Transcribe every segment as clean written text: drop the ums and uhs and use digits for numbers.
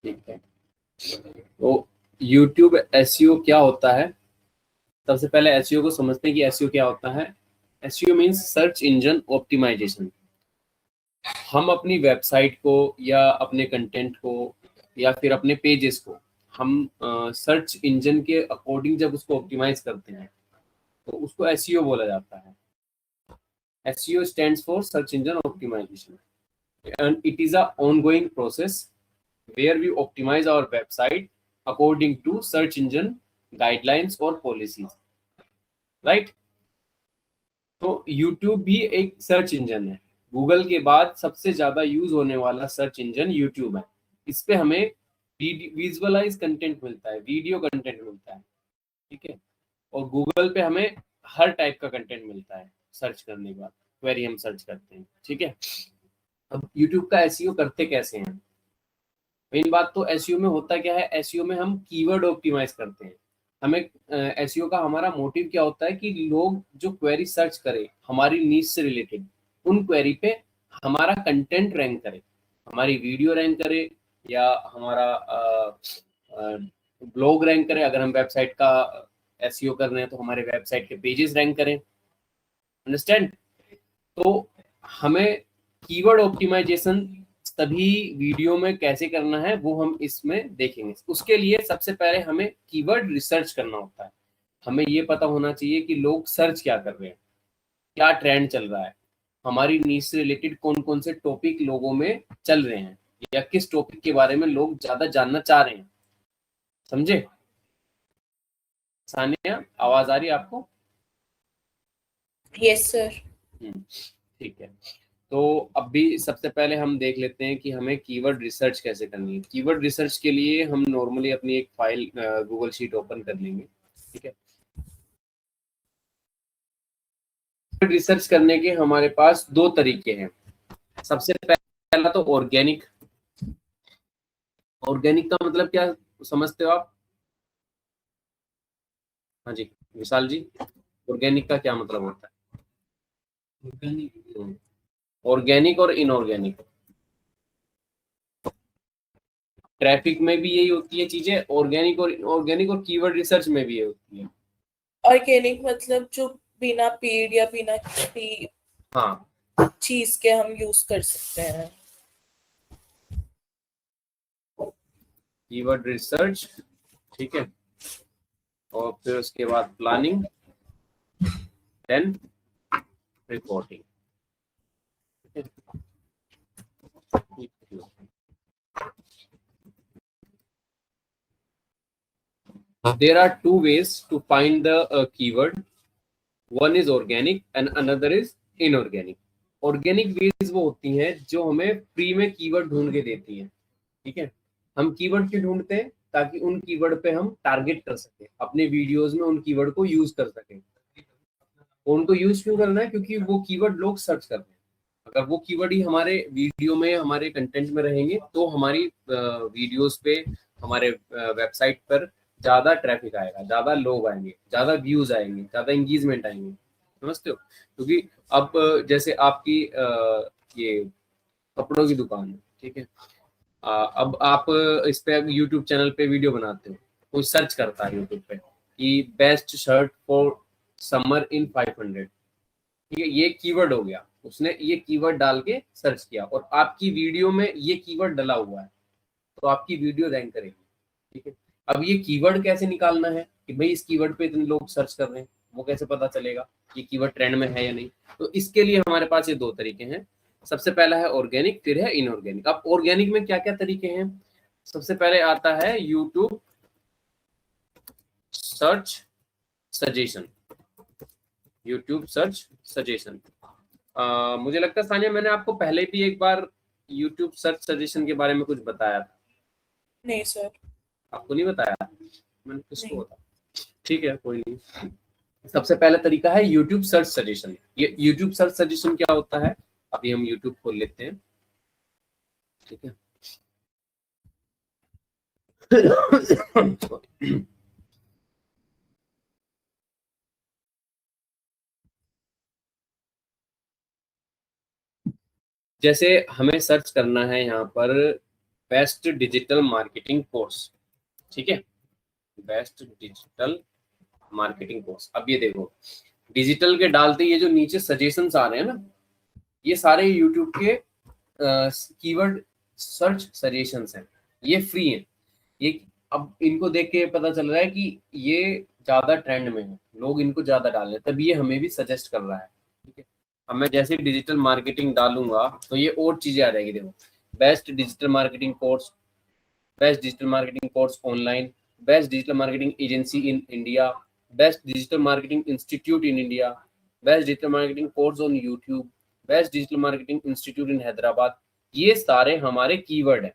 ठीक है, तो यूट्यूब एसईओ क्या होता है? सबसे पहले एसईओ को समझते हैं कि एसईओ क्या होता है। SEO means search engine optimisation. हम अपनी वेबसाइट को या अपने कंटेंट को या फिर अपने पेजेस को हम सर्च इंजन के अकॉर्डिंग जब उसको ऑप्टिमाइज करते हैं तो उसको एसईओ बोला जाता है। SEO stands for search engine optimisation and it is a ongoing process where we optimize our website according to search engine guidelines or policies, right? तो YouTube भी एक सर्च इंजन है। गूगल के बाद सबसे ज्यादा यूज होने वाला सर्च इंजन YouTube है। इस पे हमें विजुअलाइज कंटेंट मिलता है, वीडियो कंटेंट मिलता है, ठीक है। और गूगल पे हमें हर टाइप का कंटेंट मिलता है सर्च करने के बाद, क्वेरी हम सर्च करते हैं, ठीक है। अब YouTube का एसईओ करते कैसे हैं? मेन बात तो एसईओ में होता क्या है, एसईओ में हम कीवर्ड ऑप्टिमाइज करते हैं। हमें एसईओ का हमारा मोटिव क्या होता है कि लोग जो क्वेरी सर्च करें हमारी नीश से रिलेटेड, उन क्वेरी पे हमारा कंटेंट रैंक करे, हमारी वीडियो रैंक करे या हमारा ब्लॉग रैंक करे। अगर हम वेबसाइट का एसईओ कर रहे हैं तो हमारे वेबसाइट के पेजेस रैंक करें, अंडरस्टैंड। तो हमें कीवर्ड ऑप्टिमाइजेशन सभी वीडियो में कैसे करना है वो हम इसमें देखेंगे। उसके लिए सबसे पहले हमें कीवर्ड रिसर्च करना होता है। हमें ये पता होना चाहिए कि लोग सर्च क्या कर रहे हैं, क्या ट्रेंड चल रहा है, हमारी नीश से रिलेटेड कौन कौन से टॉपिक लोगों में चल रहे हैं या किस टॉपिक के बारे में लोग ज्यादा जानना चाह रहे हैं। समझे? सानिया, आवाज आ रही है आपको? Yes sir. ठीक है, तो अब भी सबसे पहले हम देख लेते हैं कि हमें कीवर्ड रिसर्च कैसे करनी है। कीवर्ड रिसर्च के लिए हम नॉर्मली अपनी एक फाइल गूगल शीट ओपन कर लेंगे, ठीक है। रिसर्च करने के हमारे पास दो तरीके हैं। सबसे पहला तो ऑर्गेनिक। ऑर्गेनिक का मतलब क्या समझते हो आप? हाँ जी विशाल जी, ऑर्गेनिक का क्या मतलब होता है? ऑर्गेनिक और इनऑर्गेनिक, ट्रैफिक में भी यही होती है चीजें, ऑर्गेनिक और कीवर्ड रिसर्च में भी ये होती है। ऑर्गेनिक मतलब जो बिना पेड़ या बिना किसी हाँ चीज के हम यूज कर सकते हैं। कीवर्ड रिसर्च, ठीक है, और फिर उसके बाद planning, then reporting. There are two ways to find the keyword. One is organic and another is inorganic. Organic ways वो होती हैं जो हमें फ्री में कीवर्ड ढूंढ के देती हैं, ठीक है। हम कीवर्ड क्यों ढूंढते हैं? ताकि उन कीवर्ड पे हम टारगेट कर सके, अपने वीडियोस में उन कीवर्ड को यूज कर सके। उनको यूज क्यों करना है? क्योंकि वो कीवर्ड लोग सर्च कर रहे हैं। अगर वो कीवर्ड ही हमारे वीडियो में, हमारे कंटेंट में रहेंगे तो हमारी वीडियोस पे, हमारे वेबसाइट पर ज्यादा ट्रैफिक आएगा, ज्यादा लोग आएंगे, ज्यादा व्यूज आएंगे, ज्यादा एंगेजमेंट आएंगे। समझते हो? क्योंकि अब जैसे आपकी ये कपड़ों की दुकान है, ठीक है। अब आप इस पे यूट्यूब चैनल पे वीडियो बनाते हो, कोई सर्च करता है यूट्यूब पे कि best shirt for summer in 500, ठीक है। ये कीवर्ड हो गया, उसने ये कीवर्ड डाल के सर्च किया और आपकी वीडियो में ये कीवर्ड डला हुआ है, तो आपकी वीडियो रैंक करेगी, ठीक है। अब ये कीवर्ड कैसे निकालना है कि भाई इस कीवर्ड पे इतने लोग सर्च कर रहे हैं, वो कैसे पता चलेगा ये कीवर्ड ट्रेंड में है या नहीं? तो इसके लिए हमारे पास ये दो तरीके हैं। सबसे पहला है ऑर्गेनिक, फिर है इनऑर्गेनिक। अब ऑर्गेनिक में क्या क्या तरीके हैं? सबसे पहले आता है YouTube search suggestion. YouTube search suggestion, मुझे लगता है सानिया मैंने आपको पहले भी एक बार यूट्यूब सर्च सजेशन के बारे में कुछ बताया था। नहीं सर। आपको नहीं बताया? मैंने किसको नहीं। बताया? ठीक है, कोई नहीं। सबसे पहला तरीका है यूट्यूब सर्च सजेशन। ये यूट्यूब सर्च सजेशन क्या होता है? अभी हम यूट्यूब खोल लेते हैं, ठीक है। जैसे हमें सर्च करना है यहाँ पर बेस्ट डिजिटल मार्केटिंग कोर्स, ठीक है, बेस्ट डिजिटल मार्केटिंग कोर्स। अब ये देखो, डिजिटल के डालते ये जो नीचे सजेशंस आ रहे हैं ना, ये सारे यूट्यूब के कीवर्ड सर्च सजेशंस हैं, ये फ्री हैं। ये अब इनको देख के पता चल रहा है कि ये ज्यादा ट्रेंड में है, लोग इनको ज्यादा डाल रहे हैं, तभी ये हमें भी सजेस्ट कर रहा है, ठीक है। अब मैं जैसे डिजिटल मार्केटिंग डालूंगा तो ये और चीजें आ जाएगी, देखो, best digital marketing course, best digital marketing course online, best digital marketing agency in India, best digital marketing institute in India, best digital marketing course on YouTube, best digital marketing institute इन हैदराबाद। ये सारे हमारे keyword हैं,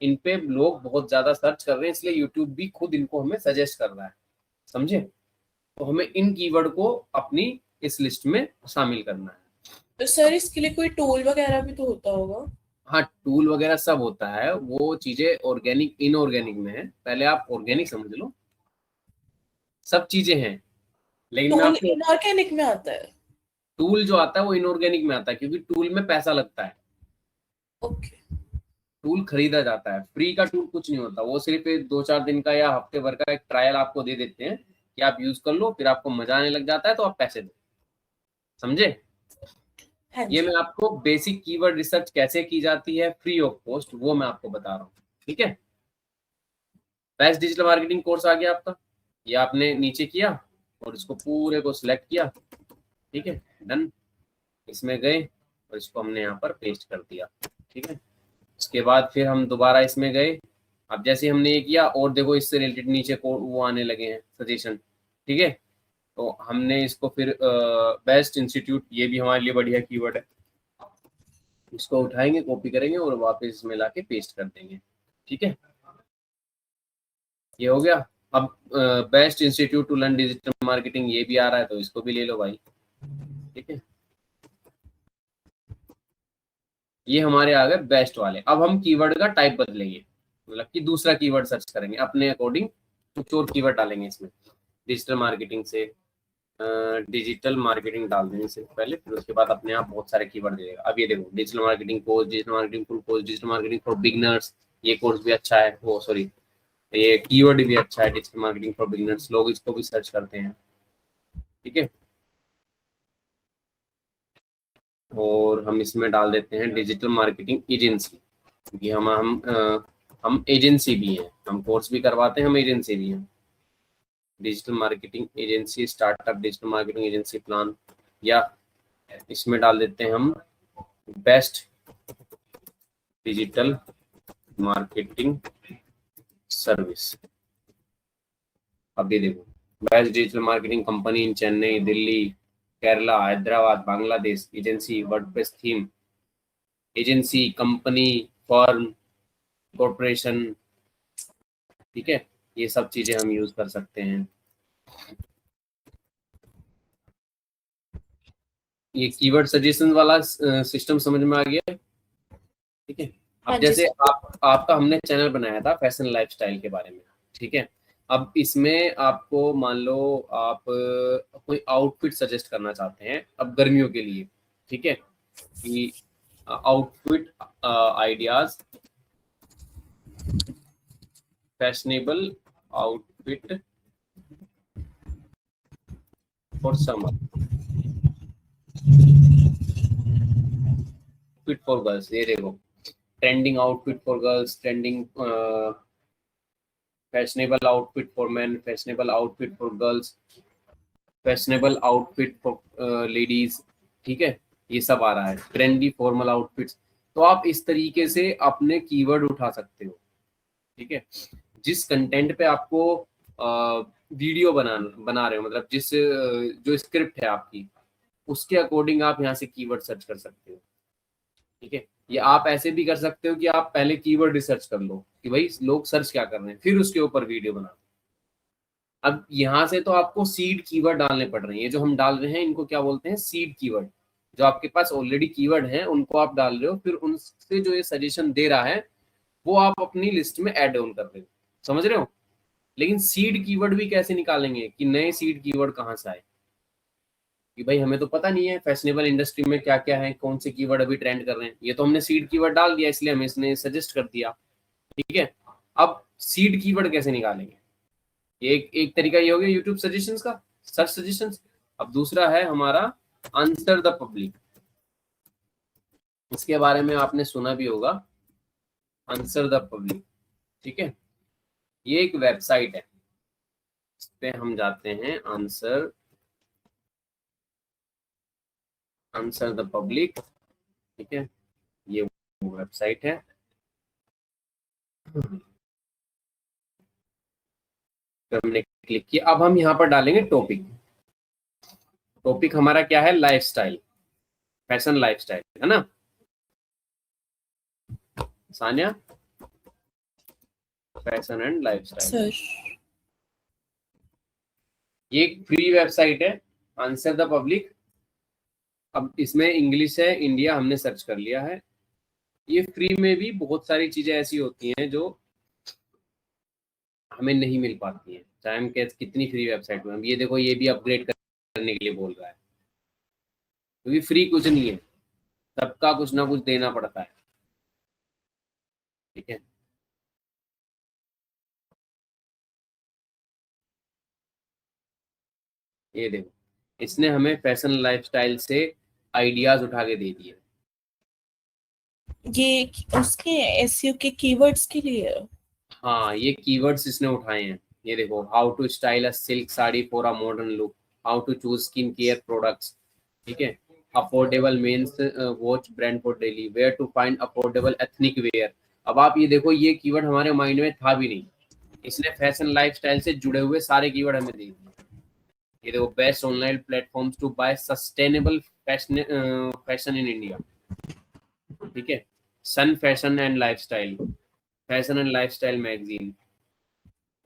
इन पे लोग बहुत ज्यादा search कर रहे हैं, इसलिए यूट्यूब भी खुद इनको हमें सजेस्ट कर रहा है, समझे। तो हमें इन कीवर्ड को अपनी इस लिस्ट में शामिल करना है। तो सर इसके लिए कोई टूल वगैरह भी तो होता होगा? हाँ, टूल वगैरह सब होता है, वो चीजें ऑर्गेनिक इनऑर्गेनिक में है, पहले आप ऑर्गेनिक समझ लो, सब चीजें हैं, लेकिन मैं टूल आपको इनऑर्गेनिक में आता है? टूल जो आता है वो इनऑर्गेनिक में आता है, क्योंकि टूल में पैसा लगता है, ओके। टूल खरीदा जाता है। फ्री का टूल कुछ नहीं होता, वो सिर्फ 2-4 दिन का या हफ्ते भर का एक ट्रायल आपको दे देते हैं कि आप यूज कर लो, फिर आपको मजा आने लग जाता है तो आप पैसे दो, समझे। हाँ ये जी। मैं आपको बेसिक कीवर्ड रिसर्च कैसे की जाती है फ्री ऑफ कॉस्ट, वो मैं आपको बता रहा हूँ, ठीक है। बेस्ट डिजिटल मार्केटिंग कोर्स आ गया आपका, ये आपने नीचे किया और इसको पूरे को सिलेक्ट किया, ठीक है, डन। इसमें गए और इसको हमने यहाँ पर पेस्ट कर दिया, ठीक है। उसके बाद फिर हम दोबारा इसमें गए, अब जैसे हमने ये किया और देखो इससे रिलेटेड नीचे को वो आने लगे हैं सजेशन, ठीक है। तो हमने इसको फिर बेस्ट इंस्टीट्यूट, ये भी हमारे लिए बढ़िया कीवर्ड है, इसको उठाएंगे, कॉपी करेंगे और वापस इसमें लाके पेस्ट कर देंगे, ठीक है। ये हो गया। अब best institute to learn digital marketing ये भी आ रहा है, तो इसको भी ले लो भाई, ठीक है। ये हमारे आ गए बेस्ट वाले। अब हम कीवर्ड का टाइप बदलेंगे, मतलब कि दूसरा कीवर्ड सर्च करेंगे अपने अकॉर्डिंग, कुछ और कीवर्ड डालेंगे इसमें, डिजिटल मार्केटिंग से डिजिटल मार्केटिंग डाल देंगे सिर्फ पहले, फिर उसके बाद अपने आप बहुत सारे कीवर्ड दे देगा। अब ये देखो, digital marketing course, digital marketing full course, digital marketing for beginners, ये कोर्स भी अच्छा है, वो सॉरी ये कीवर्ड भी अच्छा है, डिजिटल मार्केटिंग फॉर बिगनर्स, लोग इसको भी सर्च करते हैं, ठीक है। और हम इसमें डाल देते हैं डिजिटल मार्केटिंग एजेंसी, क्योंकि हम एजेंसी भी हैं, हम कोर्स भी करवाते हैं, हम एजेंसी भी हैं। Digital marketing agency startup digital marketing agency plan, या इसमें डाल देते हैं हम बेस्ट डिजिटल मार्केटिंग सर्विस। अब ये देखो, बेस्ट डिजिटल मार्केटिंग कंपनी इन Chennai, Delhi, Kerala, Hyderabad, Bangladesh, agency, WordPress theme, agency, company, firm, corporation, ठीक है। ये सब चीजें हम यूज कर सकते हैं। ये कीवर्ड सजेशन वाला सिस्टम समझ में आ गया, ठीक है। हाँ अब जी जैसे सर। आपका हमने चैनल बनाया था फैशन लाइफस्टाइल के बारे में, ठीक है। अब इसमें आपको मान लो आप कोई आउटफिट सजेस्ट करना चाहते हैं अब गर्मियों के लिए, ठीक है, कि outfit ideas, fashionable outfit for summer, fit for girls, ये देखो, trending outfit for girls, trending fashionable outfit for main, fashionable outfit for girls, fashionable outfit for ladies, ठीक है। ये सब आ रहा है, ट्रेंडी फॉर्मल आउटफिट्स। तो आप इस तरीके से अपने कीवर्ड उठा सकते हो, ठीक है। जिस कंटेंट पे आपको वीडियो बना रहे हो, मतलब जिस जो स्क्रिप्ट है आपकी, उसके अकॉर्डिंग आप यहाँ से कीवर्ड सर्च कर सकते हो, ठीक है। ये आप ऐसे भी कर सकते हो कि आप पहले कीवर्ड रिसर्च कर लो कि भाई लोग सर्च क्या कर रहे हैं, फिर उसके ऊपर वीडियो बना। अब यहाँ से तो आपको सीड कीवर्ड डालने पड़ रहे हैं, ये जो हम डाल रहे हैं इनको क्या बोलते हैं, सीड कीवर्ड। जो आपके पास ऑलरेडी कीवर्ड हैं उनको आप डाल रहे हो, फिर उनसे जो ये सजेशन दे रहा है वो आप अपनी लिस्ट में ऐड ऑन कर रहे हो, समझ रहे हो। लेकिन सीड कीवर्ड भी कैसे निकालेंगे कि नए सीड कीवर्ड कहाँ से आए, कि भाई हमें तो पता नहीं है फैशनेबल इंडस्ट्री में क्या क्या है, कौन से कीवर्ड अभी ट्रेंड कर रहे हैं। ये तो हमने सीड कीवर्ड डाल दिया इसलिए हमें इसने सजेस्ट कर दिया, ठीक है। अब सीड कीवर्ड कैसे निकालेंगे, एक एक तरीका ये हो गया यूट्यूब सजेशंस का, सर्च सजेशंस। अब दूसरा है हमारा आंसर द पब्लिक, इसके बारे में आपने सुना भी होगा, आंसर द पब्लिक। ठीक है, ये एक वेबसाइट है, इस पे हम जाते हैं, आंसर द पब्लिक। ठीक है, ये वो वेबसाइट है। तो हमने क्लिक किया, अब हम यहाँ पर डालेंगे टॉपिक। टॉपिक हमारा क्या है, लाइफस्टाइल, फैशन लाइफस्टाइल, है ना Sania, fashion and lifestyle. Sir ये एक फ्री वेबसाइट है, आंसर द पब्लिक। अब इसमें इंग्लिश है, इंडिया हमने सर्च कर लिया है। ये फ्री में भी बहुत सारी चीजें ऐसी होती हैं जो हमें नहीं मिल पाती हैं, चाहे हम कितनी फ्री वेबसाइट में। अब ये देखो, ये भी अपग्रेड करने के लिए बोल रहा है, क्योंकि फ्री कुछ नहीं है, सबका कुछ ना कुछ देना पड़ता है। ठीक है, ये देखो, इसने हमें फैशन लाइफस्टाइल से आइडियाज उठा के दे दिए। ये उसके एसईओ के कीवर्ड्स के लिए है। हाँ, ये कीवर्ड्स इसने उठाए हैं। ये देखो, how to style a silk sari for a modern look, how to choose skin care products. ठीक है, affordable men's watch brand for daily, where to find affordable ethnic wear. अब आप ये देखो, ये कीवर्ड हमारे माइंड में था भी नहीं, इसने फैशन लाइफस्टाइल से जुड़े हुए सारे कीवर्ड हमें दे दिए। ये देखो, best online platforms to buy sustainable fashion in India. ठीक है, sun fashion and lifestyle, fashion and lifestyle magazine,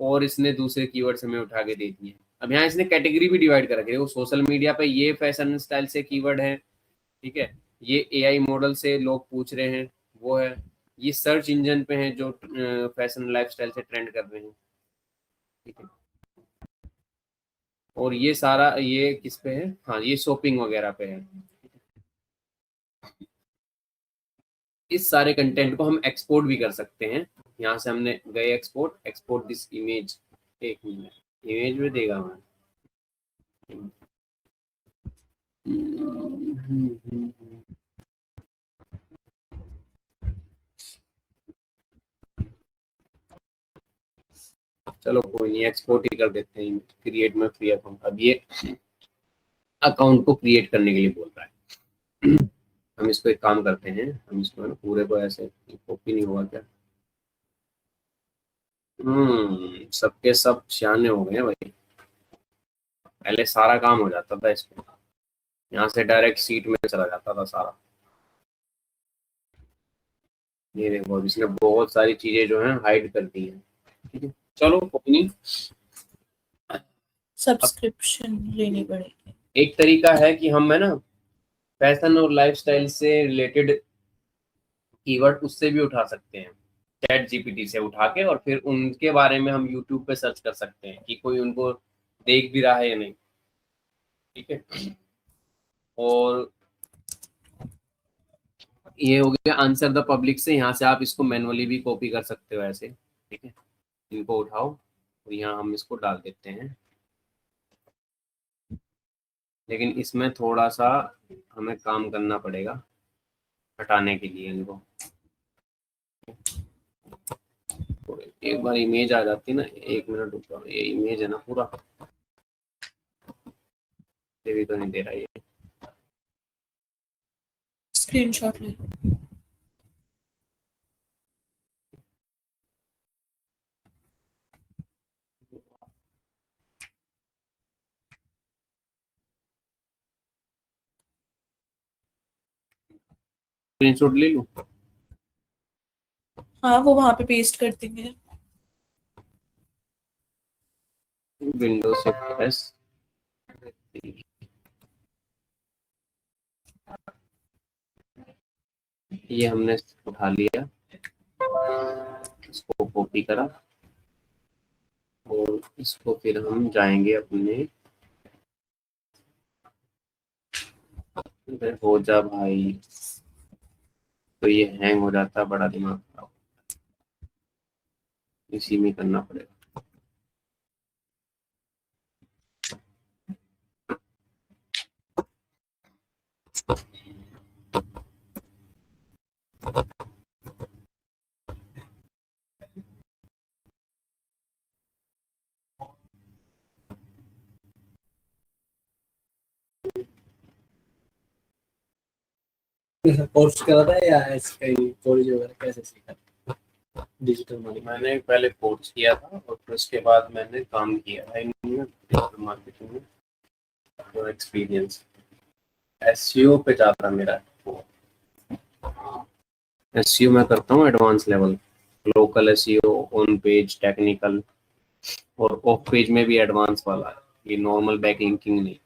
और इसने दूसरे कीवर्ड्स हमें उठा के दे दिए। अब यहाँ इसने कैटेगरी भी डिवाइड कर रखी है, देखो सोशल मीडिया पे ये फैशन स्टाइल से कीवर्ड है। ठीक है, ये एआई मॉडल से लोग पूछ रहे हैं, वो है। ये सर्च इंजन पे है जो फैशन लाइफस्टाइल से ट्रेंड कर रहे हैं। ठीक है, और ये सारा ये किस पे है, हाँ ये शॉपिंग वगैरह पे है। इस सारे कंटेंट को हम एक्सपोर्ट भी कर सकते हैं। यहाँ से हमने गए एक्सपोर्ट दिस इमेज, एक मिनट, इमेज में देगा हमें। चलो कोई नहीं, एक्सपोर्ट ही कर देते हैं, क्रिएट में फ्री अकाउंट। अब ये अकाउंट को क्रिएट करने के लिए बोल रहा है। हम इसको एक काम करते हैं, हम इसको ना पूरे को ऐसे, कॉपी नहीं हुआ क्या, सबके सब सियाने हो गए हैं भाई, पहले सारा काम हो जाता था इसमें, यहाँ से डायरेक्ट सीट में चला जाता था सारा। ये देखो, अब इसने बहुत सारी चीजें जो है हाइड कर दी हैं। ठीक है, चलो कोई नहीं। अब सब्सक्रिप्शन लेनी पड़ेगी। एक तरीका है कि हम है ना, फैशन और लाइफस्टाइल से रिलेटेड कीवर्ड उससे भी उठा सकते हैं, चैट जीपीटी से उठा के, और फिर उनके बारे में हम यूट्यूब पे सर्च कर सकते हैं कि कोई उनको देख भी रहा है या नहीं। ठीक है, और ये हो गया आंसर द पब्लिक से, यहाँ से आप इसको मैनुअली भी कॉपी कर सकते हो ऐसे। ठीक है, इनको उठाओ और यहाँ हम इसको डाल देते हैं, लेकिन इसमें थोड़ा सा हमें काम करना पड़ेगा हटाने के लिए इनको। तो एक बार इमेज आ जाती ना, एक मिनट रुको, ये इमेज है ना पूरा, ये भी तो नहीं दे रहा ये। स्क्रीनशॉट ले लो। स्क्रीनशॉट ले लूँ, हाँ वो वहां पे पेस्ट कर देंगे। विंडो शिफ्ट एस, ये हमने उठा लिया, इसको कॉपी करा, और इसको फिर हम जाएंगे अपने, हो जा भाई, तो ये हैंग हो जाता है, बड़ा दिमाग खराब। इसी में करना पड़ेगा। कोर्स करा था या ऐसे कहीं कॉलेज वगैरह कैसे सीखा डिजिटल मार्केटिंग? मैंने पहले कोर्स किया था और फिर उसके बाद मैंने काम किया है डिजिटल मार्केटिंग में। तो एक्सपीरियंस एसईओ पे जाता मेरा। एसईओ मैं करता हूँ advance level, local SEO, on page, technical, और ऑफ पेज में भी एडवांस वाला है, ये नॉर्मल बैकलिंकिंग नहीं।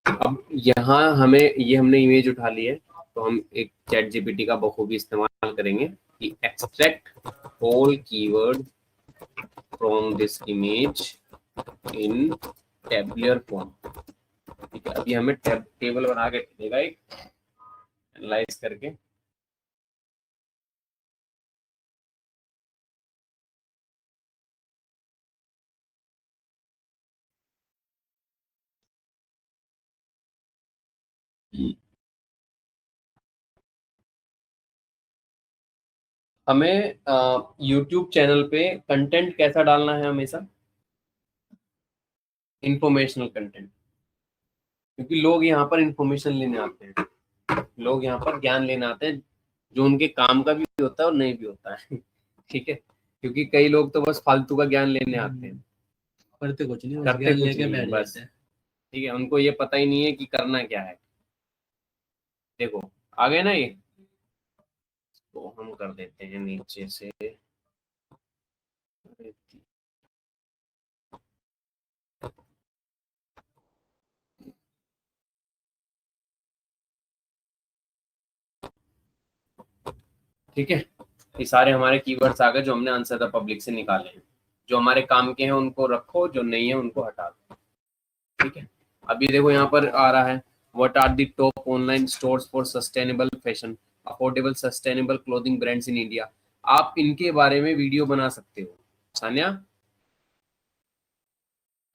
अब यहाँ हमें ये हमने इमेज उठा ली है, तो हम एक चैट जीपीटी का बखूबी इस्तेमाल करेंगे कि extract all keyword from this image in tabular form. ठीक है, अभी हमें टेबल बना के देगा एक एनालाइज करके। हमें YouTube चैनल पे कंटेंट कैसा डालना है? हमेशा इंफॉर्मेशनल कंटेंट, क्योंकि लोग यहाँ पर इंफॉर्मेशन लेने आते हैं, लोग यहाँ पर ज्ञान लेने आते हैं, जो उनके काम का भी होता है और नहीं भी होता है। ठीक है, क्योंकि कई लोग तो बस फालतू का ज्ञान लेने आते हैं, करते कुछ नहीं, करते ज्ञान कुछ लेके नहीं बैठ बस। जाते हैं। ठीक है, उनको ये पता ही नहीं है कि करना क्या है। देखो आ गए ना ये, तो हम कर देते हैं नीचे से। ठीक है, ये सारे हमारे कीवर्ड्स आ गए जो हमने आंसर द पब्लिक से निकाले हैं। जो हमारे काम के हैं उनको रखो, जो नहीं है उनको हटा दो। ठीक है, अभी देखो यहाँ पर आ रहा है, what are the top online stores for sustainable fashion, affordable sustainable clothing brands in India. आप इनके बारे में वीडियो बना सकते हो। Sanya,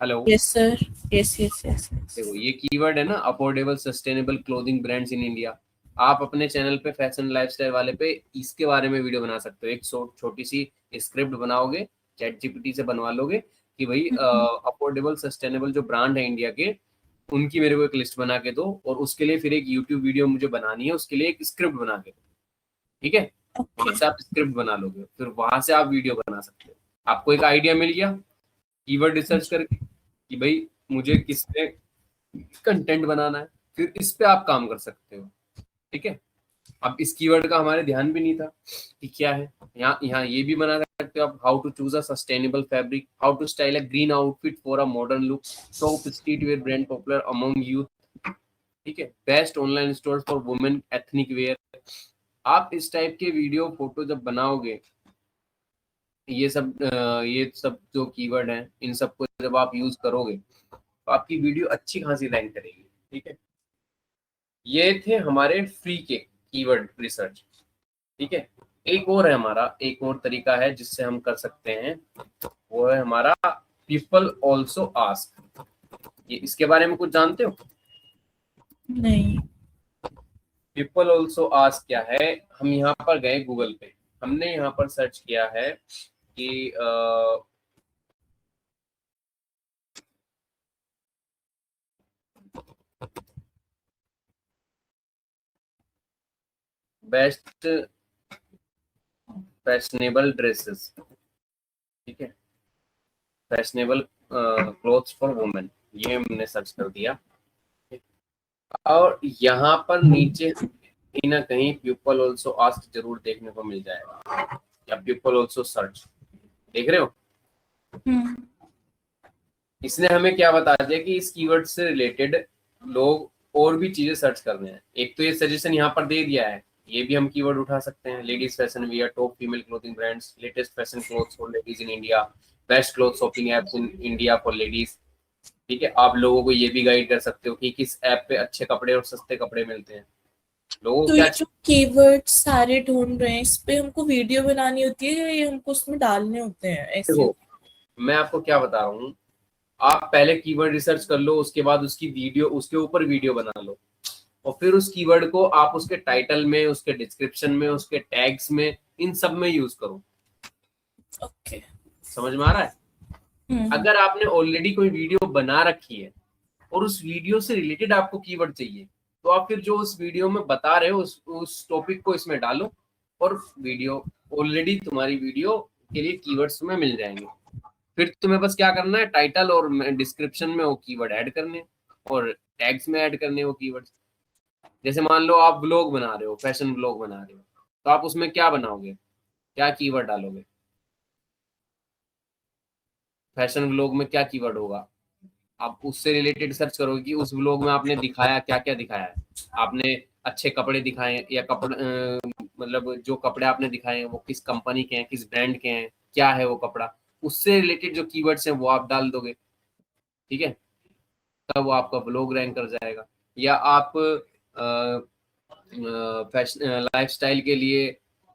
hello. Yes sir, yes yes yes देखो ये कीवर्ड है ना, affordable sustainable clothing brands in India. आप अपने चैनल पे फैशन लाइफस्टाइल वाले पे इसके बारे में वीडियो बना सकते हो। एक छोटी सी स्क्रिप्ट बनाओगे, चैट जीपीटी से बनवा लोगे कि भाई अफोर्डेबल सस्टेनेबल जो ब्रांड है इंडिया के, उनकी मेरे को एक लिस्ट बना के दो, और उसके लिए फिर एक यूट्यूब वीडियो मुझे बनानी है, उसके लिए एक स्क्रिप्ट बना के दो। ठीक है, वहां से आप स्क्रिप्ट बना लोगे, फिर वहां से आप वीडियो बना सकते हो। आपको एक आइडिया मिल गया कीवर्ड रिसर्च करके कि भाई मुझे किस पे कंटेंट बनाना है, फिर इस पे आप काम कर सकते हो। ठीक है, अब इस कीवर्ड का हमारे ध्यान भी नहीं था कि क्या है। यहाँ यहाँ ये भी बना सकते हो आप, how to choose a sustainable fabric, how to style a green outfit for a modern look, top street wear brand popular among youth. ठीक है, best online store for women ethnic wear. आप इस टाइप के video photo जब बनाओगे, ये सब जो कीवर्ड हैं, इन सबको जब आप यूज करोगे तो आपकी वीडियो अच्छी खासी रैंक करेगी। ठीक है, ये थे हमारे फ्री के कीवर्ड रिसर्च। ठीक है, एक और है हमारा, एक और तरीका है जिससे हम कर सकते हैं, वो है हमारा पीपल ऑल्सो आस्क। ये इसके बारे में कुछ जानते हो? नहीं। पीपल ऑल्सो आस्क क्या है? हम यहाँ पर गए गूगल पे, हमने यहाँ पर सर्च किया है कि बेस्ट फैशनेबल ड्रेसेस। ठीक है, फैशनेबल क्लोथ्स फॉर वुमेन, ये हमने सर्च कर दिया। और यहाँ पर नीचे कहीं ना कहीं पीपल ऑल्सो आस्क जरूर देखने को मिल जाएगा, या पीपल ऑल्सो सर्च, देख रहे हो? इसने हमें क्या बता दिया कि इस कीवर्ड से रिलेटेड लोग और भी चीजें सर्च कर रहे हैं। एक तो ये सजेशन यहाँ पर दे दिया है, ये भी हम कीवर्ड उठा सकते हैं, ladies fashion wear, top female clothing brands, latest fashion clothes for ladies in India, best cloth shopping apps in India for ladies. ठीक है, आप लोगों को ये भी गाइड कर सकते हो कि किस ऐप पे अच्छे कपड़े और सस्ते कपड़े मिलते हैं। लोगों को तो क्या ये जो कीवर्ड सारे ढूंढ रहे हैं, इस पे हमको वीडियो बनानी होती है या ये हमको उसमें डालने होते हैं ऐसे? देखो, मैं आपको क्या बता रहा हूँ, आप पहले कीवर्ड रिसर्च कर लो, उसके बाद उसकी वीडियो, उसके ऊपर वीडियो बना लो, और फिर उस कीवर्ड को आप उसके टाइटल में, उसके डिस्क्रिप्शन में, उसके टैग्स में, इन सब में यूज करो। ओके। समझ में आ रहा है? अगर आपने ऑलरेडी कोई वीडियो बना रखी है और उस वीडियो से रिलेटेड आपको कीवर्ड चाहिए, तो आप फिर जो उस वीडियो में बता रहे हो उस टॉपिक को इसमें डालो, और वीडियो ऑलरेडी, तुम्हारी वीडियो के लिए कीवर्ड्स तुम्हें मिल जाएंगे। फिर तुम्हें बस क्या करना है, टाइटल और डिस्क्रिप्शन में वो कीवर्ड ऐड करने हैं, और टैग्स में ऐड करने हैं वो कीवर्ड्स। जैसे मान लो आप ब्लॉग बना रहे हो, फैशन ब्लॉग बना रहे हो, तो आप उसमें क्या बनाओगे, क्या कीवर्ड डालोगे? फैशन ब्लॉग में क्या कीवर्ड होगा? आप उससे रिलेटेड सर्च करोगे कि उस ब्लॉग में आपने दिखाया क्या क्या दिखाया है। आपने अच्छे कपड़े दिखाए हैं, या कपड़े मतलब जो कपड़े आपने दिखाए हैं वो किस कंपनी के हैं, किस ब्रांड के हैं, क्या है वो कपड़ा, उससे रिलेटेड जो कीवर्ड्स हैं वो आप डाल दोगे। ठीक है, तब वो आपका ब्लॉग रैंक कर जाएगा। या आप फैशन लाइफस्टाइल के लिए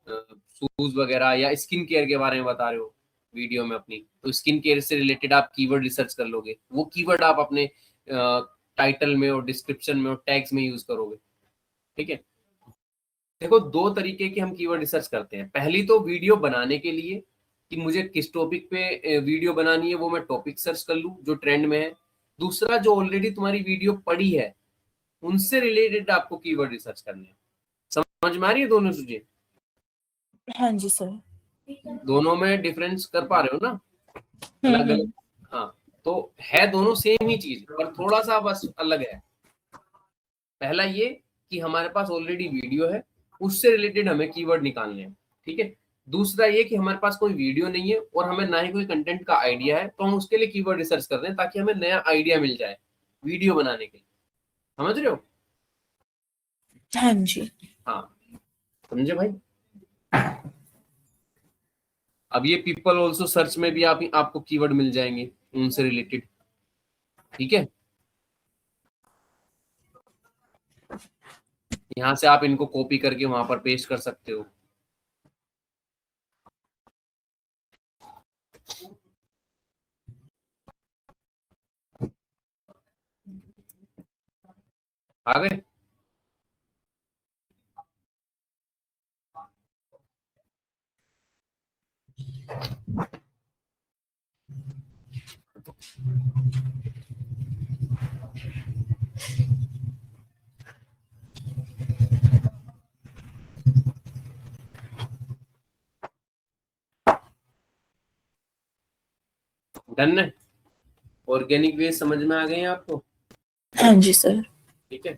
शूज वगैरह या स्किन केयर के बारे में बता रहे हो वीडियो में अपनी, तो स्किन केयर से रिलेटेड आप कीवर्ड रिसर्च कर लोगे, वो कीवर्ड आप अपने टाइटल में और डिस्क्रिप्शन में और टैग्स में यूज करोगे। ठीक है, देखो दो तरीके की हम कीवर्ड रिसर्च करते हैं। पहली तो वीडियो बनाने के लिए, कि मुझे किस टॉपिक पे वीडियो बनानी है, वो मैं टॉपिक सर्च कर लूँ जो ट्रेंड में है। दूसरा, जो ऑलरेडी तुम्हारी वीडियो पड़ी है उनसे रिलेटेड आपको कीवर्ड रिसर्च करने हैं। समझ में आ रही है दोनों चीजें? हाँ जी सर। दोनों में डिफरेंस कर पा रहे हो ना? अलग अलग। हम्म। हाँ, तो है दोनों सेम ही चीज, पर थोड़ा सा बस अलग है। पहला ये कि हमारे पास ऑलरेडी वीडियो है, उससे रिलेटेड हमें कीवर्ड निकालने हैं। ठीक है। दूसरा ये कि हमारे पास कोई वीडियो नहीं है और हमें ना ही कोई कंटेंट का आइडिया है, तो हम उसके लिए कीवर्ड रिसर्च कर रहे हैं ताकि हमें नया आइडिया मिल जाए वीडियो बनाने के लिए। समझ रहे हो? हाँ जी। हाँ, समझे भाई? अब ये पीपल ऑल्सो सर्च में भी आपको कीवर्ड मिल जाएंगे उनसे रिलेटेड। ठीक है, यहाँ से आप इनको कॉपी करके वहां पर पेस्ट कर सकते हो। आ गए? डन है? ऑर्गेनिक वे समझ में आ गए हैं आपको? हाँ जी सर। ठीक है।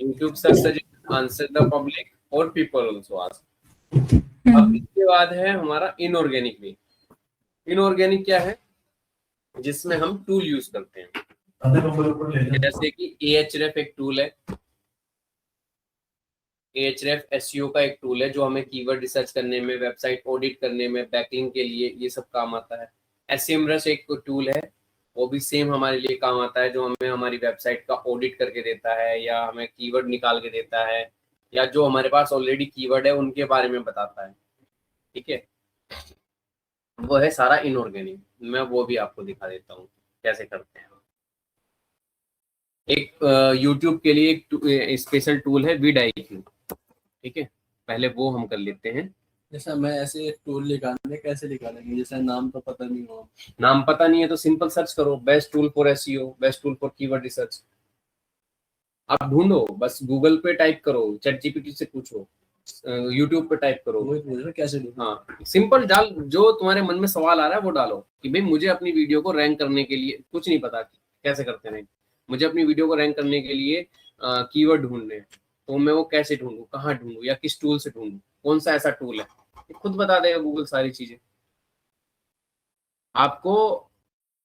YouTube search suggestion, answer the public और पीपल ऑल्सो आस्क। अब इसके बाद है हमारा इनऑर्गेनिक वे। इनऑर्गेनिक क्या है? जिसमें हम टूल यूज करते हैं, जैसे कि Ahref एक टूल है। Ahref एसईओ का एक टूल है जो हमें कीवर्ड रिसर्च करने में, वेबसाइट ऑडिट करने में, बैकलिंक के लिए ये सब काम आता है। SEMrush एक टूल है, वो भी सेम हमारे लिए काम आता है, जो हमें हमारी वेबसाइट का ऑडिट करके देता है, या हमें कीवर्ड निकाल के देता है, या जो हमारे पास ऑलरेडी कीवर्ड है उनके बारे में बताता है। ठीक है, वो है सारा इनऑर्गेनिक। मैं वो भी आपको दिखा देता हूँ कैसे करते हैं। एक यूट्यूब के लिए एक स्पेशल टूल है vidIQ। ठीक है, पहले वो हम कर लेते हैं। जैसा मैं ऐसे एक टूल निकालने कैसे निकालेंगे, जैसे नाम तो पता नहीं हो। नाम पता नहीं है तो सिंपल सर्च करो, best tool for SEO, best tool for keyword research. आप ढूंढो, बस गूगल पे टाइप करो, चैट जीपीटी से पूछो, यूट्यूब पे टाइप करो। वही पूछ रहा कैसे ढूंढूं? हाँ, सिंपल डाल, जो तुम्हारे मन में सवाल आ रहा है वो डालो कि भाई मुझे अपनी वीडियो को रैंक करने के लिए, कुछ नहीं पता कैसे करते हैं, मुझे अपनी वीडियो को रैंक करने के लिए कीवर्ड ढूंढने हैं, तो मैं वो कैसे ढूंढूं, कहाँ ढूंढूं, या किस टूल से ढूंढूं, कौन सा ऐसा टूल है, ये खुद बता देगा गूगल सारी चीजें। आपको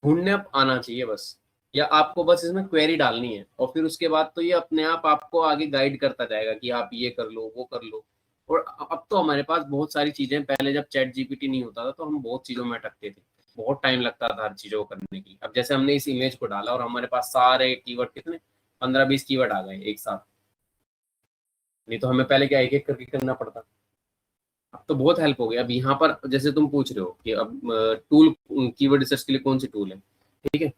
ढूंढने आना चाहिए बस, या आपको बस इसमें क्वेरी डालनी है, और फिर उसके बाद तो ये अपने आप आपको आगे गाइड करता जाएगा कि आप ये कर लो, वो कर लो। और अब तो हमारे पास बहुत सारी चीजें, पहले जब चैट जीपीटी नहीं होता था तो हम बहुत चीजों में अटकते थे, बहुत टाइम लगता था हर चीजों को करने के लिए। अब जैसे हमने इस इमेज को डाला और हमारे पास सारे कीवर्ड, कितने 15-20 कीवर्ड आ गए एक साथ, नहीं तो हमें पहले क्या एक एक करके करना पड़ता। अब तो बहुत हेल्प हो गया। अब यहाँ पर जैसे तुम पूछ रहे हो कि अब टूल कीवर्ड रिसर्च के लिए कौन सी टूल है, ठीक है,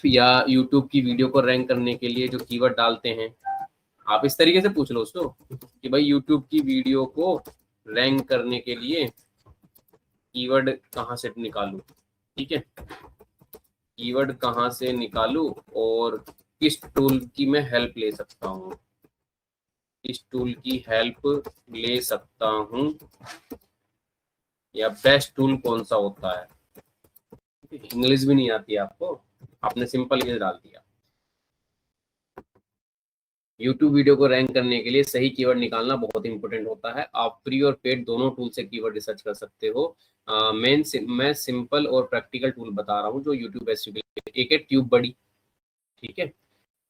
या यूट्यूब की वीडियो को रैंक करने के लिए जो कीवर्ड डालते हैं, आप इस तरीके से पूछ लो उसको कि भाई यूट्यूब की वीडियो को रैंक करने के लिए कीवर्ड कहाँ से निकालूं, ठीक है, कीवर्ड कहाँ से निकालूं और किस टूल की मैं हेल्प ले सकता हूँ, किस टूल की हेल्प ले सकता हूँ, या बेस्ट टूल कौन सा होता है। इंग्लिश भी नहीं आती है आपको, आपने सिंपल ये डाल दिया। YouTube वीडियो को रैंक करने के लिए सही कीवर्ड निकालना बहुत इंपॉर्टेंट होता है। आप फ्री और पेड दोनों टूल से कीवर्ड रिसर्च कर सकते हो। मैं सिंपल और प्रैक्टिकल टूल बता रहा हूँ जो YouTube एसईओ के लिए। एक है ट्यूब बडी, ठीक है,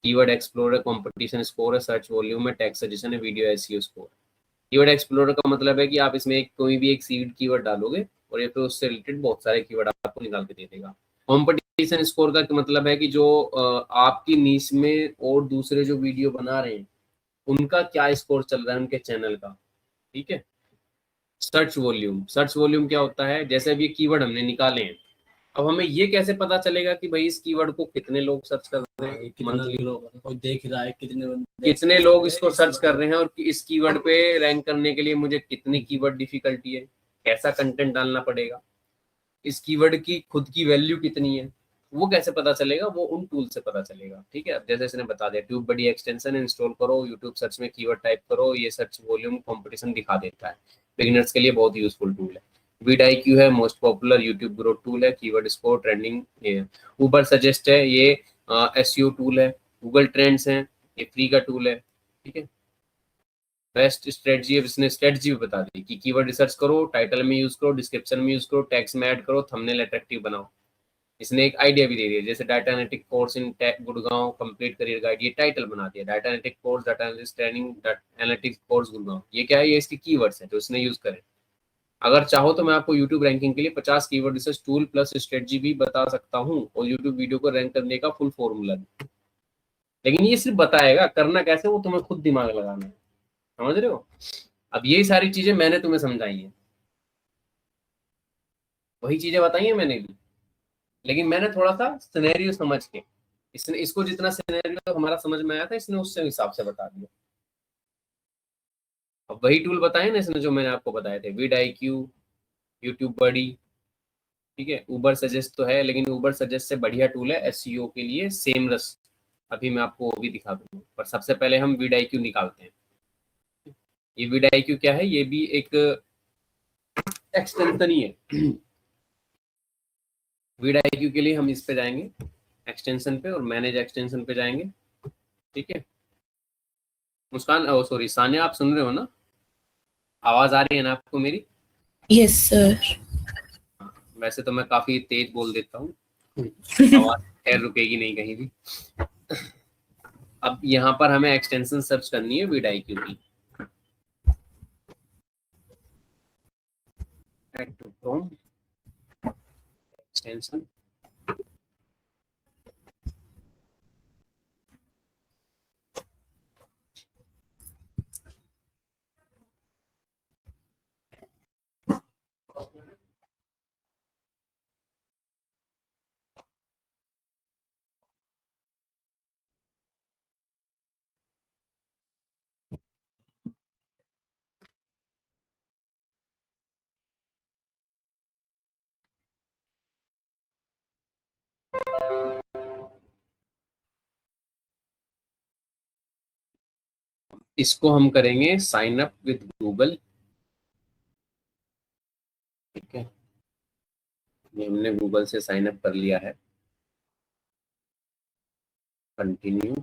कीवर्ड एक्सप्लोरर, कंपटीशन स्कोर है, सर्च वॉल्यूम है, टैग सजेशन है, video SEO score. Keyword explorer का मतलब है कि आप इसमें कोई भी एक सीड कीवर्ड डालोगे और ये फिर उससे रिलेटेड बहुत सारे कीवर्ड आपको निकाल के दे देगा। कंपटीशन स्कोर का मतलब है कि जो आपकी नीश में और दूसरे जो वीडियो बना रहे हैं उनका क्या स्कोर चल रहा है उनके चैनल का, ठीक है। सर्च वॉल्यूम, सर्च वॉल्यूम क्या होता है, जैसे अभी कीवर्ड हमने निकाले हैं, अब हमें ये कैसे पता चलेगा कि भाई इस कीवर्ड को कितने लोग सर्च कर रहे हैं, मंथली लोग कोई देख रहा है, कितने लोग इसको सर्च कर रहे हैं, और इस कीवर्ड पे रैंक करने के लिए मुझे कितनी कीवर्ड डिफिकल्टी है, कैसा कंटेंट डालना पड़ेगा, इस कीवर्ड की खुद की वैल्यू कितनी है, वो कैसे पता चलेगा, वो उन टूल से पता चलेगा, ठीक है। अब जैसे इसने बता दिया, ट्यूब बड़ी एक्सटेंशन इंस्टॉल करो, यूट्यूब सर्च में कीवर्ड टाइप करो, ये सर्च वॉल्यूम कंपटीशन दिखा देता है। बिगिनर्स के लिए बहुत यूजफुल टूल है। VidIQ है, most popular YouTube growth tool है, कीवर्ड स्कोर, ट्रेंडिंग ये। ऊबर सजेस्ट है, ये एसईओ टूल है। गूगल ट्रेंड्स है, ये फ्री का टूल है, ठीक है। बेस्ट स्ट्रेटजी है, इसने स्ट्रेटजी भी बता दी कि कीवर्ड रिसर्च करो, टाइटल में यूज करो, डिस्क्रिप्शन में यूज करो, टैग्स में ऐड करो, थंबनेल अट्रैक्टिव बनाओ। इसने एक आइडिया भी दे दिया, जैसे data analytic course in tech Gurgaon complete career guide, ये टाइटल बना दिया, data analytic course, data analyst training, analytics course Gurgaon. ये क्या है, ये इसके कीवर्ड्स हैं जो इसने यूज करे। अगर चाहो तो मैं आपको यूट्यूब रैंकिंग के लिए 50 keyword research tool plus strategy भी बता सकता हूँ, और यूट्यूब वीडियो को रैंक करने का फुल फॉर्मूला भी। लेकिन ये सिर्फ बताएगा, करना कैसे वो तुम्हें खुद दिमाग लगाना है, समझ रहे हो। अब यही सारी चीजें मैंने तुम्हें समझाई है, वही चीजें बताई हैं मैंने भी, लेकिन मैंने थोड़ा सा सिनेरियो समझ के, इसने इसको जितना सिनेरियो हमारा समझ में आया था इसने उससे हिसाब से बता दिया। अब वही टूल बताए ना इसने जो मैंने आपको बताए थे, VidIQ, यूट्यूब बडी, ठीक है। ऊबर सजेस्ट तो है, लेकिन ऊबर सजेस्ट से बढ़िया टूल है एसईओ के लिए, सेम रस। अभी मैं आपको वो भी दिखा दूंगा, पर सबसे पहले हम VidIQ निकालते हैं। ये VidIQ क्या है, ये भी एक एक्सटेंशन ही है। VidIQ के लिए हम इस पे जाएंगे, एक्सटेंशन पे, और मैनेज एक्सटेंशन पे जाएंगे, ठीक है। मुस्कान, ओ सॉरी सानिया, आप सुन रहे हो ना, आवाज आ रही है ना आपको मेरी? Yes sir. वैसे तो मैं काफी तेज बोल देता हूँ, आवाज खैर रुकेगी नहीं कहीं भी। अब यहाँ पर हमें एक्सटेंशन सर्च करनी है VidIQ की। Add to Chrome, extension, इसको हम करेंगे साइन अप विद गूगल, ठीक है। ये हमने गूगल से साइन अप कर लिया है, कंटिन्यू।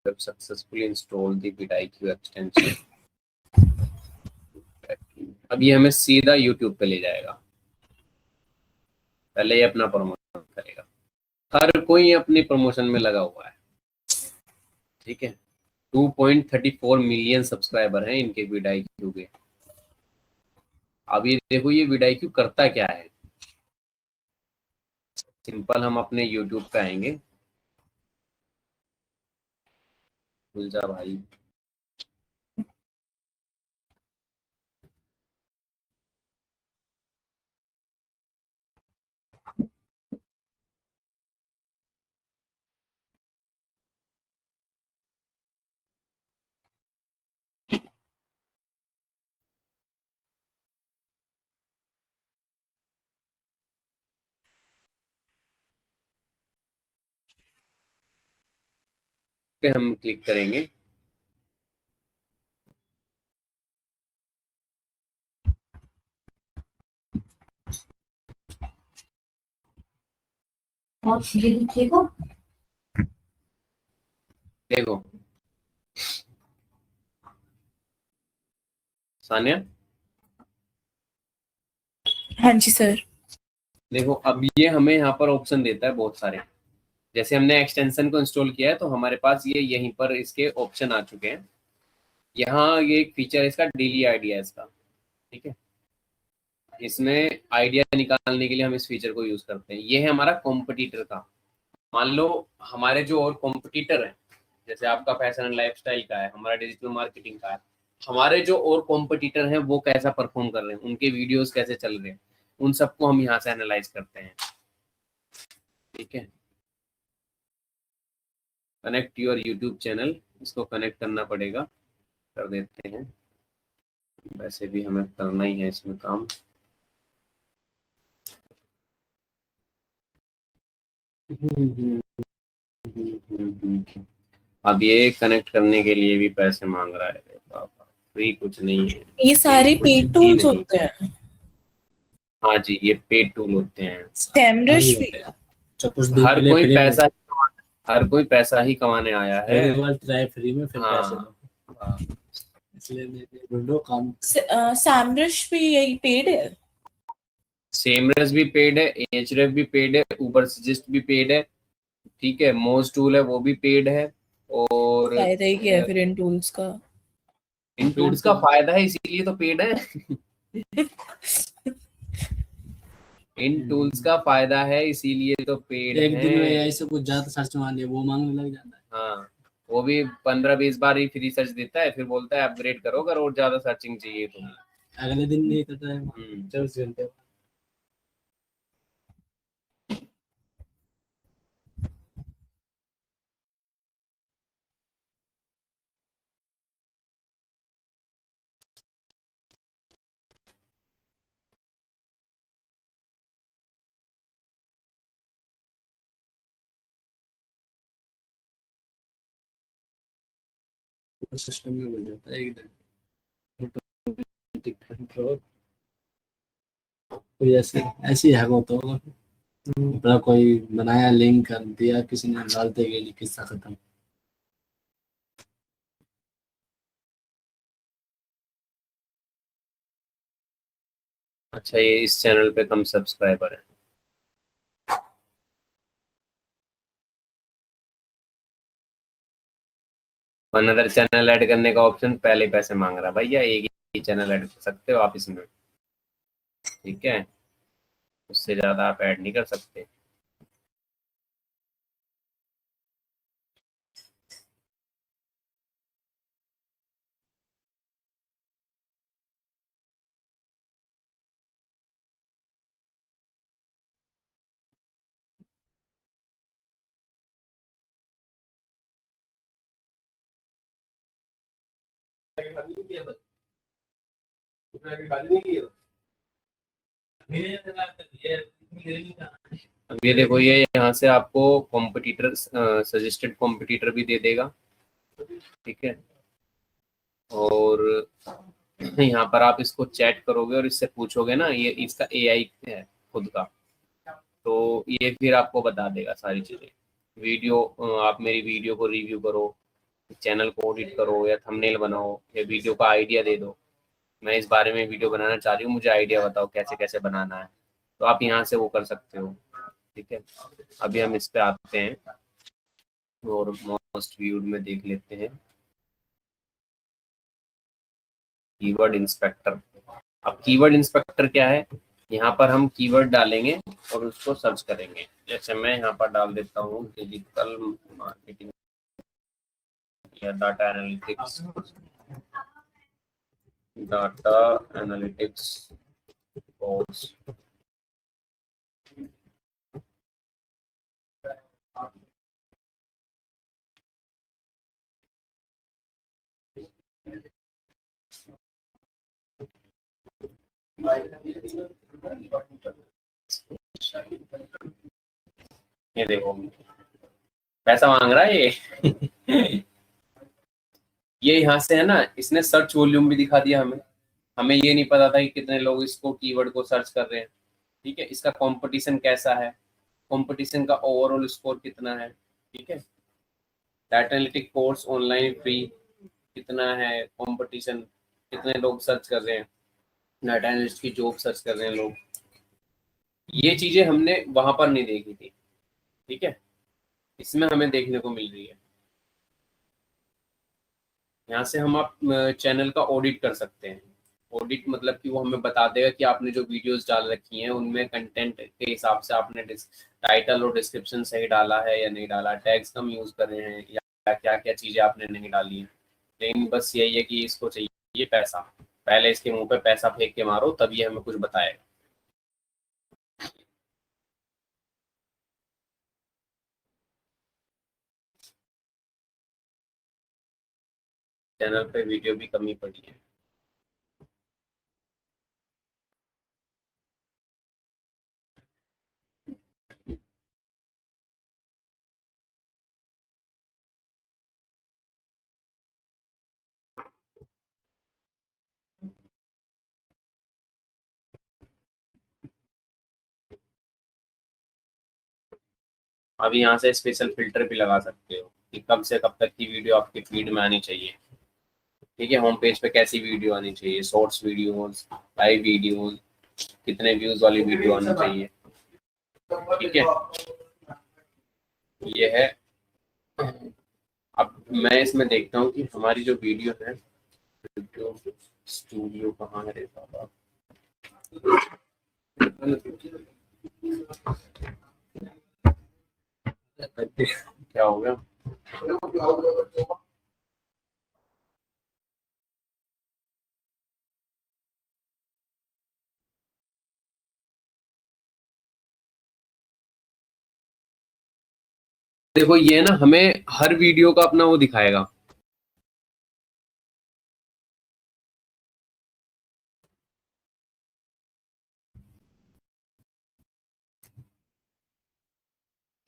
जब successfully install the VidIQ extension, अब ये हमें सीधा यूट्यूब पे ले जाएगा। पहले ये अपना प्रमोशन करेगा, हर कोई अपनी प्रमोशन में लगा हुआ है, ठीक है। 2.34 मिलियन सब्सक्राइबर हैं इनके VidIQ के। अब ये देखो ये VidIQ करता क्या है। सिंपल, हम अपने YouTube पे आएंगे, भूल जा भाई। पे हम क्लिक करेंगे। और ये देखो देखो सानिया, हाँ जी सर। देखो अब ये हमें यहाँ पर ऑप्शन देता है बहुत सारे। जैसे हमने एक्सटेंशन को इंस्टॉल किया है तो हमारे पास ये यहीं पर इसके ऑप्शन आ चुके हैं। यहाँ ये एक फीचर है इसका, डेली आइडिया इसका, ठीक है। इसमें आइडिया निकालने के लिए हम इस फीचर को यूज करते हैं। ये है हमारा कॉम्पिटिटर का। मान लो हमारे जो और कॉम्पिटिटर है, जैसे आपका फैशन एंड लाइफस्टाइल का है, हमारा डिजिटल मार्केटिंग का है, हमारे जो और कॉम्पिटिटर हैं वो कैसा परफॉर्म कर रहे हैं, उनके वीडियोस कैसे चल रहे हैं, उन सबको हम यहाँ से एनालाइज करते हैं, ठीक है। कनेक्ट योर यूट्यूब चैनल, इसको कनेक्ट करना पड़ेगा, कर देते हैं। वैसे भी हमें करना ही है इसमें काम। अब ये कनेक्ट करने के लिए भी पैसे मांग रहा है। बाबा फ्री कुछ नहीं है, ये सारे कुछ पेड भी टूल्स नहीं। होते हैं। हाँ जी, ये पेड टूल होते हैं। SEMrush भी। जो कुछ दिन हर पहले कोई फ्री में, पैसा, हर कोई पैसा ही कमाने आया है। पहली बार ट्राई फ्री में, फिर पैसे हाँ, दो। हाँ। इसलिए मैंने ढूंढो काम। SEMrush भी यही पेड है। सेमरस भी पेड है, एचरेफ भी पेड है, उबर सजेस्ट भी पेड है, ठीक है। मोज टूल है वो भी पेड है। और फायदा ही क्या है फिर इन टूल्स का? इन टूल्स का फायदा है इसीलिए तो पेड है। इन टूल्स का फायदा है इसीलिए तो पेड एक दिन में है। ऐसे कुछ ज्यादा सर्च मारने वो मांगने लग जाता है। हाँ, वो भी 15-20 बार ही फ्री सर्च देता है, फिर बोलता है अपग्रेड करो अगर और ज्यादा सर्चिंग चाहिए तो। अगले दिन नहीं करता है, 24 घंटे। सिस्टम में मिल जाता है एकदम ऑटोमेटिक कंट्रोल। कोई ऐसे ऐसी है वो तो अपना कोई बनाया लिंक कर दिया किसी ने, डालते के लिए किस्सा खत्म। अच्छा, ये इस चैनल पे कम सब्सक्राइबर है। अनदर चैनल ऐड करने का ऑप्शन, पहले पैसे मांग रहा है भैया, एक ही चैनल ऐड कर सकते हो आप इसमें, ठीक है। उससे ज्यादा आप ऐड नहीं कर सकते। अब ये देखो, ये यहाँ से आपको कॉम्पिटिटर, सजेस्टेड कॉम्पिटिटर भी दे देगा, ठीक है। और यहाँ पर आप इसको चैट करोगे और इससे पूछोगे ना, ये इसका एआई है खुद का, तो ये फिर आपको बता देगा सारी चीजें। वीडियो, आप मेरी वीडियो को रिव्यू करो, चैनल को ऑडिट करो, या थंबनेल बनाओ, या वीडियो का आइडिया दे दो, मैं इस बारे में वीडियो बनाना चाह रही हूँ, मुझे आइडिया बताओ कैसे कैसे बनाना है, तो आप यहाँ से वो कर सकते हो, ठीक है। अभी हम इस पे आते हैं और मोस्ट व्यूड में देख लेते हैं कीवर्ड इंस्पेक्टर। अब कीवर्ड इंस्पेक्टर क्या है, यहाँ पर हम कीवर्ड डालेंगे और उसको सर्च करेंगे। जैसे मैं यहाँ पर डाल देता हूँ डिजिटल मार्केटिंग या डाटा एनालिटिक्स कोर्स। ये देखो पैसा मांग रहा है ये ये यहाँ से है ना, इसने सर्च वॉल्यूम भी दिखा दिया हमें। हमें ये नहीं पता था कि कितने लोग इसको कीवर्ड को सर्च कर रहे हैं। ठीक है, इसका कंपटीशन कैसा है, कंपटीशन का ओवरऑल स्कोर कितना है। ठीक है, data analytic course online free कितना है, कंपटीशन कितने लोग सर्च कर रहे हैं, डाटा एनालिस्ट की जॉब सर्च कर रहे हैं लोग। ये चीजें हमने वहां पर नहीं देखी थी। ठीक है, इसमें हमें देखने को मिल रही है। यहाँ से हम आप चैनल का ऑडिट कर सकते हैं। ऑडिट मतलब कि वो हमें बता देगा कि आपने जो वीडियोस डाल रखी हैं उनमें कंटेंट के हिसाब से आपने टाइटल और डिस्क्रिप्शन सही डाला है या नहीं डाला, टैग्स कम यूज कर रहे हैं या क्या क्या चीजें आपने नहीं डाली हैं। लेकिन बस यही है कि इसको चाहिए पैसा, पहले इसके मुंह पे पैसा फेंक के मारो तब ये हमें कुछ बताएगा। चैनल पे वीडियो भी कमी पड़ी है। अभी यहाँ से स्पेशल फिल्टर भी लगा सकते हो कि कब से कब तक की वीडियो आपकी फीड में आनी चाहिए। ठीक है, होम पेज पे कैसी वीडियो आनी चाहिए, शॉर्ट्स वीडियोस, लाइव वीडियोस, कितने व्यूज वाली वीडियो आनी चाहिए। ठीक है, ये है। अब मैं इसमें देखता हूँ कि हमारी जो वीडियो है, वीडियो स्टूडियो कहाँ है रे बाबा। क्या हो गया? देखो ये ना हमें हर वीडियो का अपना वो दिखाएगा।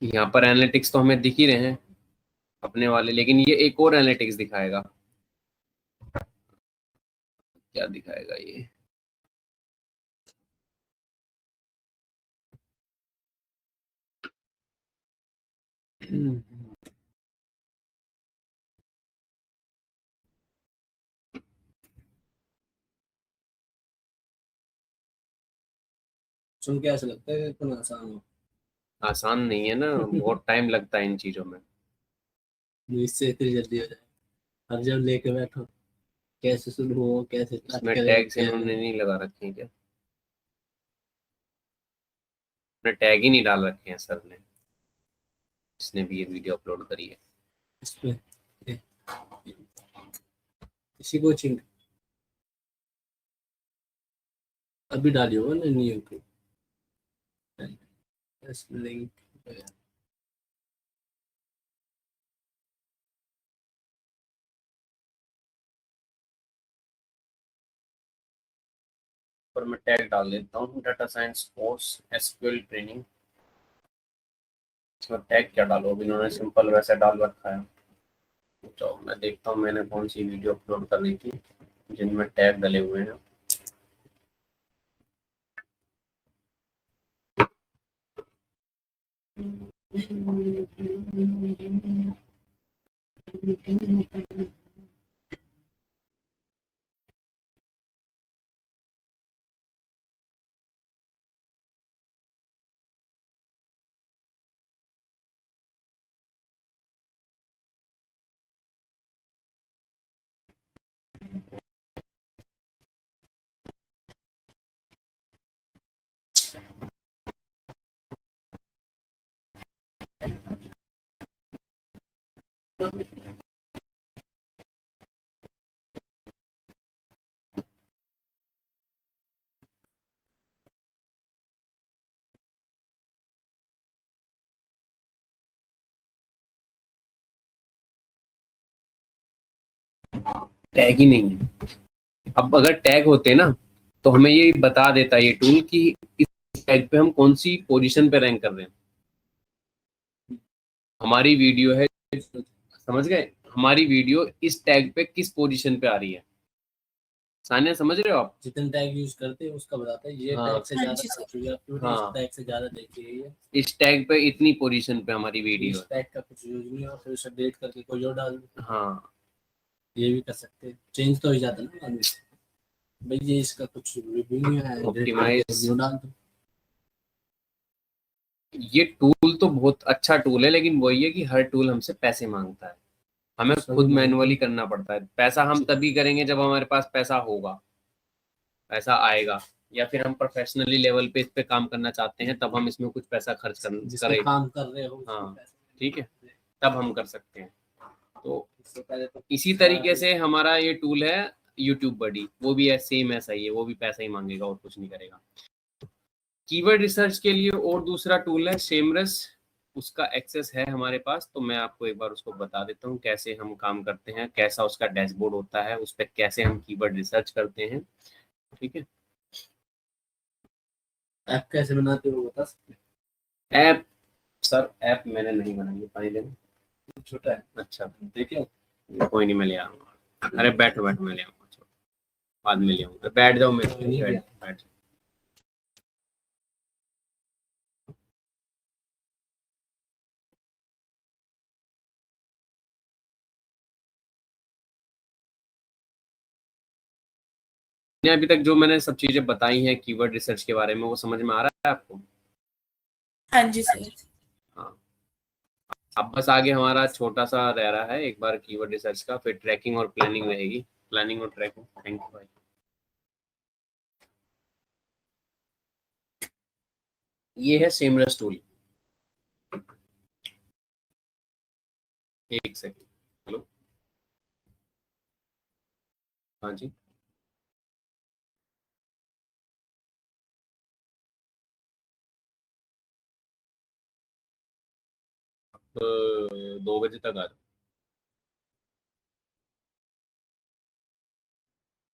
यहाँ पर एनालिटिक्स तो हमें दिख ही रहे हैं अपने वाले, लेकिन ये एक और एनालिटिक्स दिखाएगा। क्या दिखाएगा ये? सुन के ऐसा लगता है कि इतना आसान हो। आसान नहीं है ना, बहुत टाइम लगता है इन चीजों में। इससे इतनी जल्दी हो जाए। अब जब लेके बैठो कैसे शुरू हो, कैसे स्टार्ट इसमें करें, टैग्स इन्होंने नहीं लगा रखे हैं क्या? अपने टैग ही नहीं डाल रखे हैं सर ने, इसने भी ये वीडियो अपलोड करी है। इसमें इसी कोचिंग अभी डाली होगा ना न्यू की लिंक। पर मैं टैग डाल देता हूँ, data science course SQL training. इसमें टैग क्या डालो, अभी इन्होंने सिंपल वैसे डाल रखा है। तो मैं देखता हूँ मैंने कौन सी वीडियो अपलोड करनी थी जिनमें टैग डले हुए हैं। टैग ही नहीं है। अब अगर टैग होते ना तो हमें ये बता देता ये टूल कि इस टैग पे हम कौन सी पोजीशन पे रैंक कर रहे हैं। हमारी वीडियो है, समझ गए, हमारी वीडियो इस टैग पे किस पोजीशन पे आ रही है। सानिया समझ रहे हो आप? जितने टैग यूज करते हैं उसका बताता है, ये हाँ। टैग से हाँ ज्यादा जी सर। देखिए आप, हाँ। इस टैग से ज्यादा देखिए ये, इस टैग पे इतनी पोजीशन पे हमारी वीडियो इस टैग का कुछ यूज नहीं हो, फिर उसे डेट करके कोई और डाल दो। है। हाँ, ये भी कर सकते हैं, चेंज तो हो जाता है ना आदमी। भाई ये इसका कुछ रिव्यू नहीं है, डेट करके ऑप्टिमाइज। रिव्यू डाल दो। ये टूल तो बहुत अच्छा टूल है, लेकिन वही है कि हर टूल हमसे पैसे मांगता है, हमें सही खुद बात मैनुअली है। करना पड़ता है। पैसा हम तभी करेंगे जब हमारे पास पैसा होगा, पैसा आएगा, या फिर हम प्रोफेशनली लेवल पे इस पे काम करना चाहते हैं, तब हम इसमें कुछ पैसा खर्च जिस पे करें। काम कर रहे हो उसमें हाँ, पैसे ठीक है, तब हम कर सकते हैं। तो इससे पहले तो इसी तरीके से हमारा ये टूल है यूट्यूब बडी, वो भी है सेम ऐसा ही है, वो भी पैसा ही मांगेगा और कुछ नहीं करेगा। कीवर्ड रिसर्च के लिए और दूसरा टूल है सेमरस, उसका एक्सेस है हमारे पास, तो मैं आपको एक बार उसको बता देता हूँ कैसे हम काम करते हैं, कैसा उसका डैशबोर्ड होता है, उस पर कैसे हम कीवर्ड रिसर्च करते हैं। ठीक है। ऐप कैसे बनाते हो बता सकते ऐप, सर ऐप मैंने नहीं बनाई है, पानी लेना। हो? छोटा है, अच्छा, देखिए। कोई नहीं, मैं ले आऊंगा। अरे बैठो बैठो, मैं ले आऊंगा, चलो, बाद में ले आऊंगा, बैठ जाओ, मैं नहीं बैठ किया। बैठ जाओ। अभी तक जो मैंने सब चीजें बताई हैं कीवर्ड रिसर्च के बारे में, वो समझ में आ रहा है आपको? हाँ जी सर। हाँ। अब बस आगे हमारा छोटा सा रह रहा है एक बार कीवर्ड रिसर्च का, फिर ट्रैकिंग और प्लानिंग रहेगी। प्लानिंग और ट्रैकिंग। थैंक यू भाई। ये है सेमरस टूल। एक सेकंड। हेलो। हाँ जी। तो 2 बजे तक आ जाओ,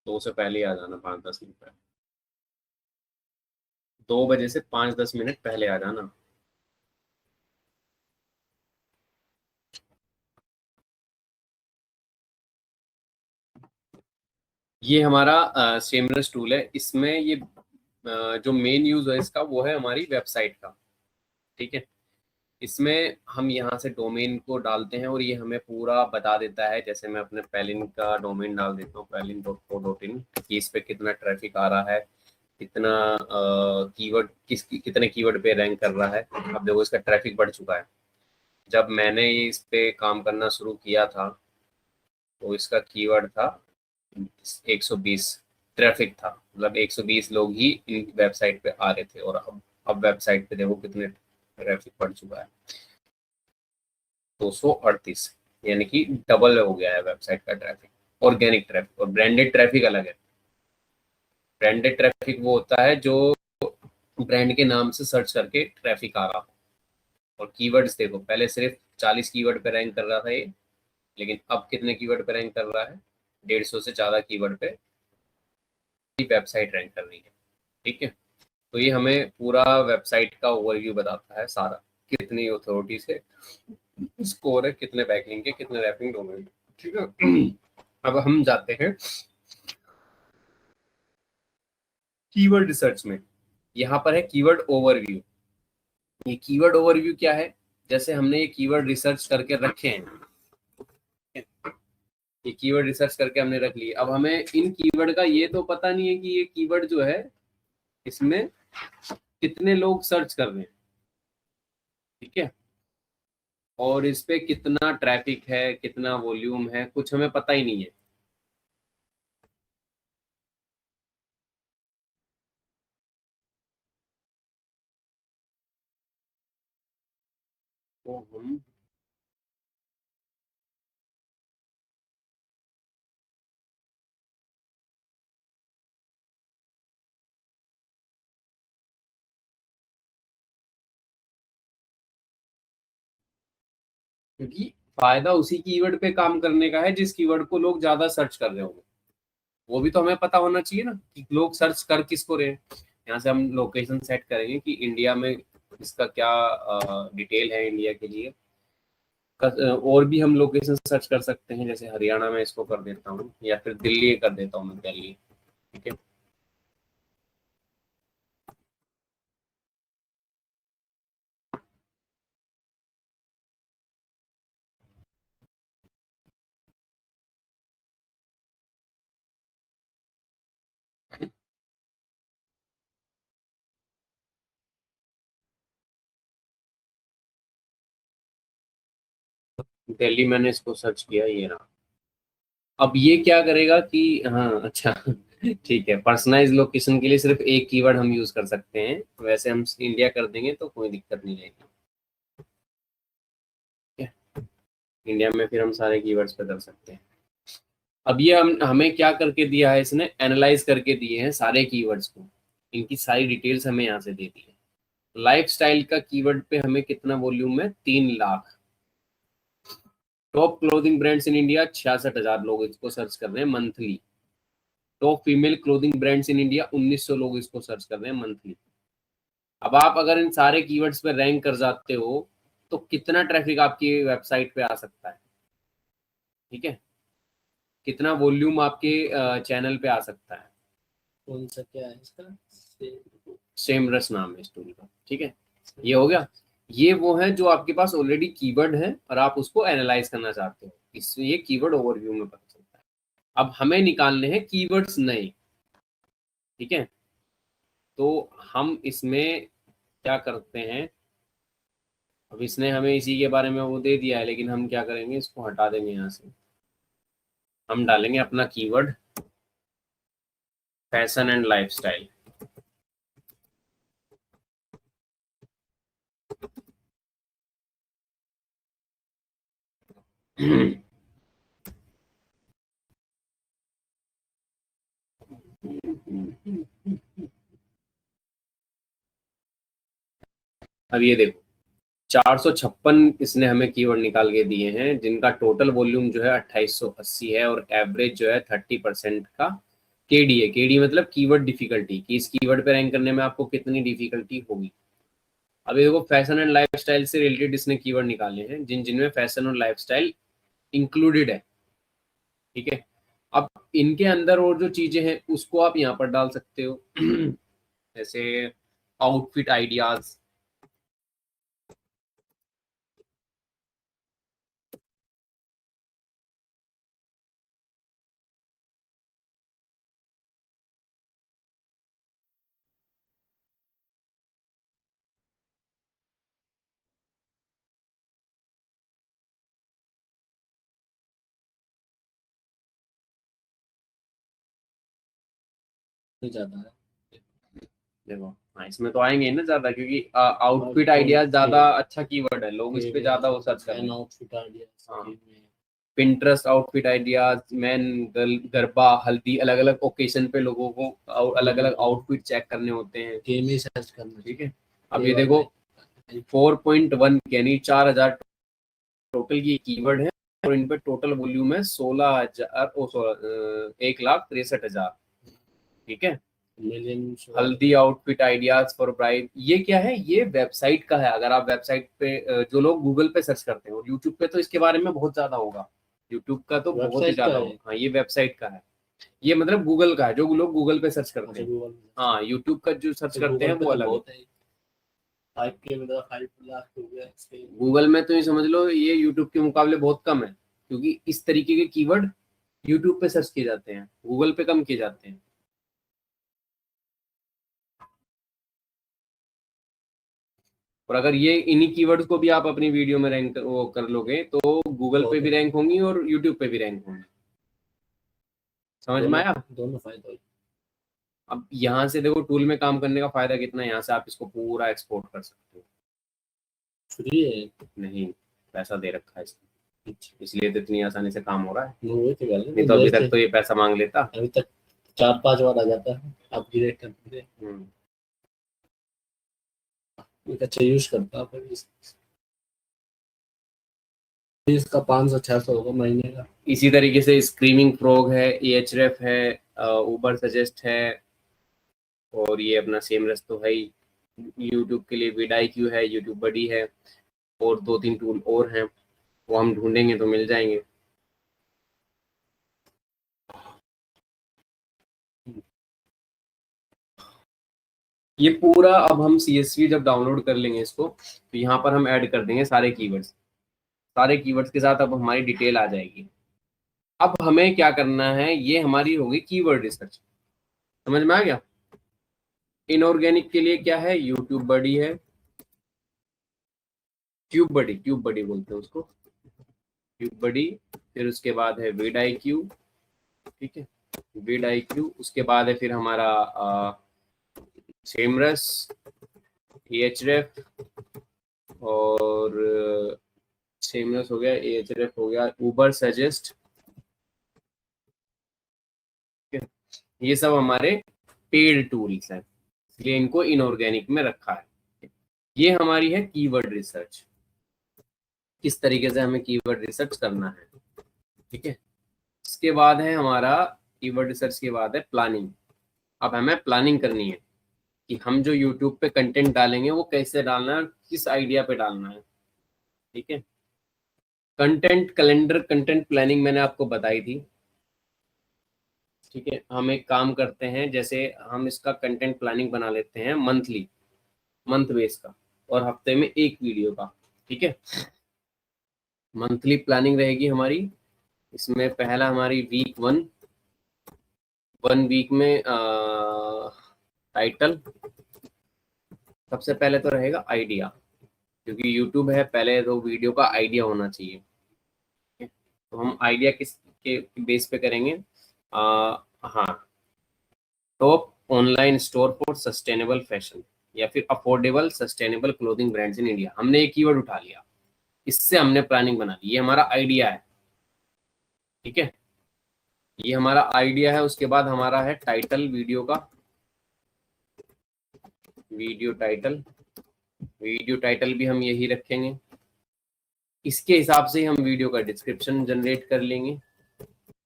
2 से पहले ही आ जाना, 5-10 मिनट पहले। 2 बजे से 5-10 मिनट पहले आ जाना। ये हमारा सेमरस टूल है। इसमें ये जो मेन यूज है इसका, वो है हमारी वेबसाइट का। ठीक है। इसमें हम यहाँ से डोमेन को डालते हैं और ये हमें पूरा बता देता है। जैसे मैं अपने पैलिन का डोमेन डाल देता हूँ, palin.co.in, कि इस पे कितना ट्रैफिक आ रहा है, कितना कीवर्ड, कितने कीवर्ड पे रैंक कर रहा है। अब देखो इसका ट्रैफिक बढ़ चुका है। जब मैंने इस पे काम करना शुरू किया था तो इसका कीवर्ड था 120, ट्रैफिक था, मतलब 120 लोग ही इन वेबसाइट पे आ रहे थे। और अब वेबसाइट पे देखो कितने ट्रैफिक बढ़ चुका है, 238, यानी कि डबल हो गया है वेबसाइट का ट्रैफिक। ऑर्गेनिक ट्रैफिक और ब्रांडेड ट्रैफिक अलग है। ब्रांडेड ट्रैफिक वो होता है जो ब्रांड के नाम से सर्च करके ट्रैफिक आ रहा हो। और कीवर्ड्स देखो, पहले सिर्फ 40 कीवर्ड पे रैंक कर रहा था ये, लेकिन अब कितने कीवर्ड पे रैंक कर रहा है? 150 से ज्यादा कीवर्ड पे वेबसाइट रैंक कर रही है। ठीक है। तो ये हमें पूरा वेबसाइट का ओवरव्यू बताता है सारा, कितनी अथॉरिटी से स्कोर है, कितने बैकलिंक है, कितने रैपिंग डोमेन। ठीक है। अब हम जाते हैं कीवर्ड रिसर्च में। यहाँ पर है कीवर्ड ओवरव्यू। ये कीवर्ड ओवरव्यू क्या है? जैसे हमने ये कीवर्ड रिसर्च करके रखे हैं, ये कीवर्ड रिसर्च करके हमने रख लिए। अब हमें इन कीवर्ड का ये तो पता नहीं है कि ये कीवर्ड जो है इसमें कितने लोग सर्च कर रहे हैं। ठीक है। और इस पे कितना ट्रैफिक है, कितना वॉल्यूम है, कुछ हमें पता ही नहीं है। तो हम क्योंकि फायदा उसी कीवर्ड पे काम करने का है जिस कीवर्ड को लोग ज्यादा सर्च कर रहे होंगे। वो भी तो हमें पता होना चाहिए ना कि लोग सर्च कर किसको रहे हैं। यहाँ से हम लोकेशन सेट करेंगे कि इंडिया में इसका क्या डिटेल है इंडिया के लिए। और भी हम लोकेशन सर्च कर सकते हैं, जैसे हरियाणा में इसको कर देता हूँ या फिर दिल्ली कर देता हूँ मैं दिल्ली। ठीक है, दिल्ली मैंने इसको सर्च किया, ये रहा। अब ये क्या करेगा कि हाँ अच्छा ठीक है, पर्सनलाइज लोकेशन के लिए सिर्फ एक कीवर्ड हम यूज कर सकते हैं, वैसे हम इंडिया कर देंगे तो कोई दिक्कत नहीं रहेगी। ठीक है, इंडिया में फिर हम सारे कीवर्ड्स पे कर सकते हैं। अब ये हम हमें क्या करके दिया है, इसने एनालाइज करके दिए हैं सारे कीवर्ड्स को, इनकी सारी डिटेल्स हमें यहाँ से दे दी है। लाइफस्टाइल का कीवर्ड पे हमें कितना वॉल्यूम है, 3 lakh. Top clothing brands in India 66,000 लोग इसको सर्च कर रहे हैं monthly. Top female clothing brands in India 1900 लोग इसको सर्च कर रहे हैं मंथली। अब आप अगर इन सारे कीवर्ड्स पे रैंक कर जाते हो तो कितना ट्रैफिक आपकी वेबसाइट पे आ सकता है। ठीक है, कितना वॉल्यूम आपके चैनल पे आ सकता है। कौन सा क्या है इसका? सेमरस नाम है इस टूल का। ठीक है, ये हो गया। ये वो है जो आपके पास ऑलरेडी कीवर्ड है और आप उसको एनालाइज करना चाहते हो, इसमें ये कीवर्ड ओवरव्यू में पता चलता है। अब हमें निकालने हैं कीवर्ड्स नए। ठीक है, तो हम इसमें क्या करते हैं, अब इसने हमें इसी के बारे में वो दे दिया है, लेकिन हम क्या करेंगे, इसको हटा देंगे यहाँ से। हम डालेंगे अपना कीवर्ड फैशन एंड लाइफस्टाइल। अब ये देखो 456 इसने हमें कीवर्ड निकाल के दिए हैं, जिनका टोटल वॉल्यूम जो है 2880 है और एवरेज जो है 30% का केडी है। केडी मतलब कीवर्ड डिफिकल्टी, कि इस कीवर्ड पे रैंक करने में आपको कितनी डिफिकल्टी होगी। अब ये देखो फैशन एंड लाइफस्टाइल से रिलेटेड इसने कीवर्ड निकाले हैं जिनमें फैशन और लाइफस्टाइल इंक्लूडेड है। ठीक है, अब इनके अंदर और जो चीजें हैं उसको आप यहाँ पर डाल सकते हो जैसे आउटफिट आइडियाज। ज्यादा है। देखो हाँ, इसमें तो आएंगे ही ना ज्यादा, क्योंकि आउटफिट आइडियाज ज्यादा अच्छा कीवर्ड है, लोग इस पे ज्यादा वो सर्च कर रहे हैं। आउटफिट हाँ, idea Pinterest outfit ideas, man girl garba हल्दी, अलग अलग ओकेशन पे लोगों को अलग अलग आउटफिट चेक करने होते हैं। गेम ही सर्च करना। ठीक है, अब ये देखो 4.1 यानी 4000 टोटल की कीवर्ड है और इन पे टोटल वॉल्यूम है 16,000 1,63,000। ठीक है, मिलियन हल्दी आउटफिट आइडियाज फॉर ब्राइड, ये क्या है, ये वेबसाइट का है। अगर आप वेबसाइट पे जो लोग गूगल पे सर्च करते हो, यूट्यूब पे तो इसके बारे में बहुत ज्यादा होगा, यूट्यूब का तो बहुत ही ज्यादा होगा। हाँ, ये वेबसाइट का है, ये मतलब गूगल का है, जो लोग गूगल पे सर्च करते हैं। हाँ, यूट्यूब का जो सर्च करते हैं वो अलग है। 5 लाख हो गया। गूगल में तो ये समझ लो ये यूट्यूब के मुकाबले बहुत कम है, क्योंकि इस तरीके के कीवर्ड यूट्यूब पे सर्च किए जाते हैं, गूगल पे कम किए जाते हैं। और अगर ये इन्हीं कीवर्ड्स को भी आप अपनी वीडियो में रैंक वो कर लोगे तो गूगल पे भी रैंक होंगी और यूट्यूब पे भी रैंक होंगी। समझ में आया? दोनों फायदा। अब यहाँ से देखो टूल में काम करने का फायदा कितना है, यहाँ से आप इसको पूरा एक्सपोर्ट कर सकते हो। फ्री है? नहीं, पैसा दे रखा है इसमें, इसलिए तो इतनी आसानी से काम हो रहा है। नहीं तो अभी तक तो ये पैसा मांग लेता। अभी तक 4-5 बार आ जाता है, आप डायरेक्ट करते अच्छा यूज करता इसका 500-600 होगा महीने का। इसी तरीके से स्क्रीमिंग फ्रॉग है, एएचरेफ है, उबर सजेस्ट है, और ये अपना सेमरस तो है ही। यूट्यूब के लिए विडाईक्यू है, यूट्यूब बडी है, और 2-3 टूल और हैं, वो हम ढूंढेंगे तो मिल जाएंगे। ये पूरा अब हम CSV जब डाउनलोड कर लेंगे इसको, तो यहाँ पर हम ऐड कर देंगे सारे कीवर्ड्स। सारे कीवर्ड्स के साथ अब हमारी डिटेल आ जाएगी। अब हमें क्या करना है, ये हमारी होगी कीवर्ड रिसर्च। समझ में आ गया? इनऑर्गेनिक के लिए क्या है, यूट्यूब बडी है, ट्यूब बडी बोलते हैं उसको, ट्यूब बडी। फिर उसके बाद है विडाईक्यू, ठीक है, विडाईक्यू। उसके बाद है फिर हमारा सेमरस, एएचरेफ, और सेमरस हो गया, एएचरेफ हो गया, उबर सजेस्ट। ये सब हमारे पेड टूल्स हैं, इसलिए इनको इनऑर्गेनिक में रखा है। ये हमारी है कीवर्ड रिसर्च, किस तरीके से हमें कीवर्ड रिसर्च करना है, ठीक है। इसके बाद है हमारा कीवर्ड रिसर्च के बाद है प्लानिंग। अब हमें प्लानिंग करनी है कि हम जो यूट्यूब पे कंटेंट डालेंगे वो कैसे डालना है, किस आइडिया पे डालना है, ठीक है। कंटेंट कैलेंडर, कंटेंट प्लानिंग मैंने आपको बताई थी, ठीक है। हम एक काम करते हैं, जैसे हम इसका कंटेंट प्लानिंग बना लेते हैं मंथली, मंथ बेस का, और हफ्ते में एक वीडियो का, ठीक है। मंथली प्लानिंग रहेगी हमारी। इसमें पहला हमारी वीक 1 वीक में टाइटल, सबसे पहले तो रहेगा आइडिया, क्योंकि यूट्यूब है, पहले तो वीडियो का आइडिया होना चाहिए, ठीक है? तो हम आइडिया किस के बेस पे करेंगे, हाँ, top online store for sustainable fashion, या फिर affordable sustainable clothing brands in India. हमने एक कीवर्ड उठा लिया, इससे हमने प्लानिंग बना ली, ये हमारा आइडिया है, ठीक है, ये हमारा आइडिया है। उसके बाद हमारा है टाइटल, वीडियो का, वीडियो टाइटल भी हम यही रखेंगे। इसके हिसाब से हम वीडियो का डिस्क्रिप्शन जनरेट कर लेंगे,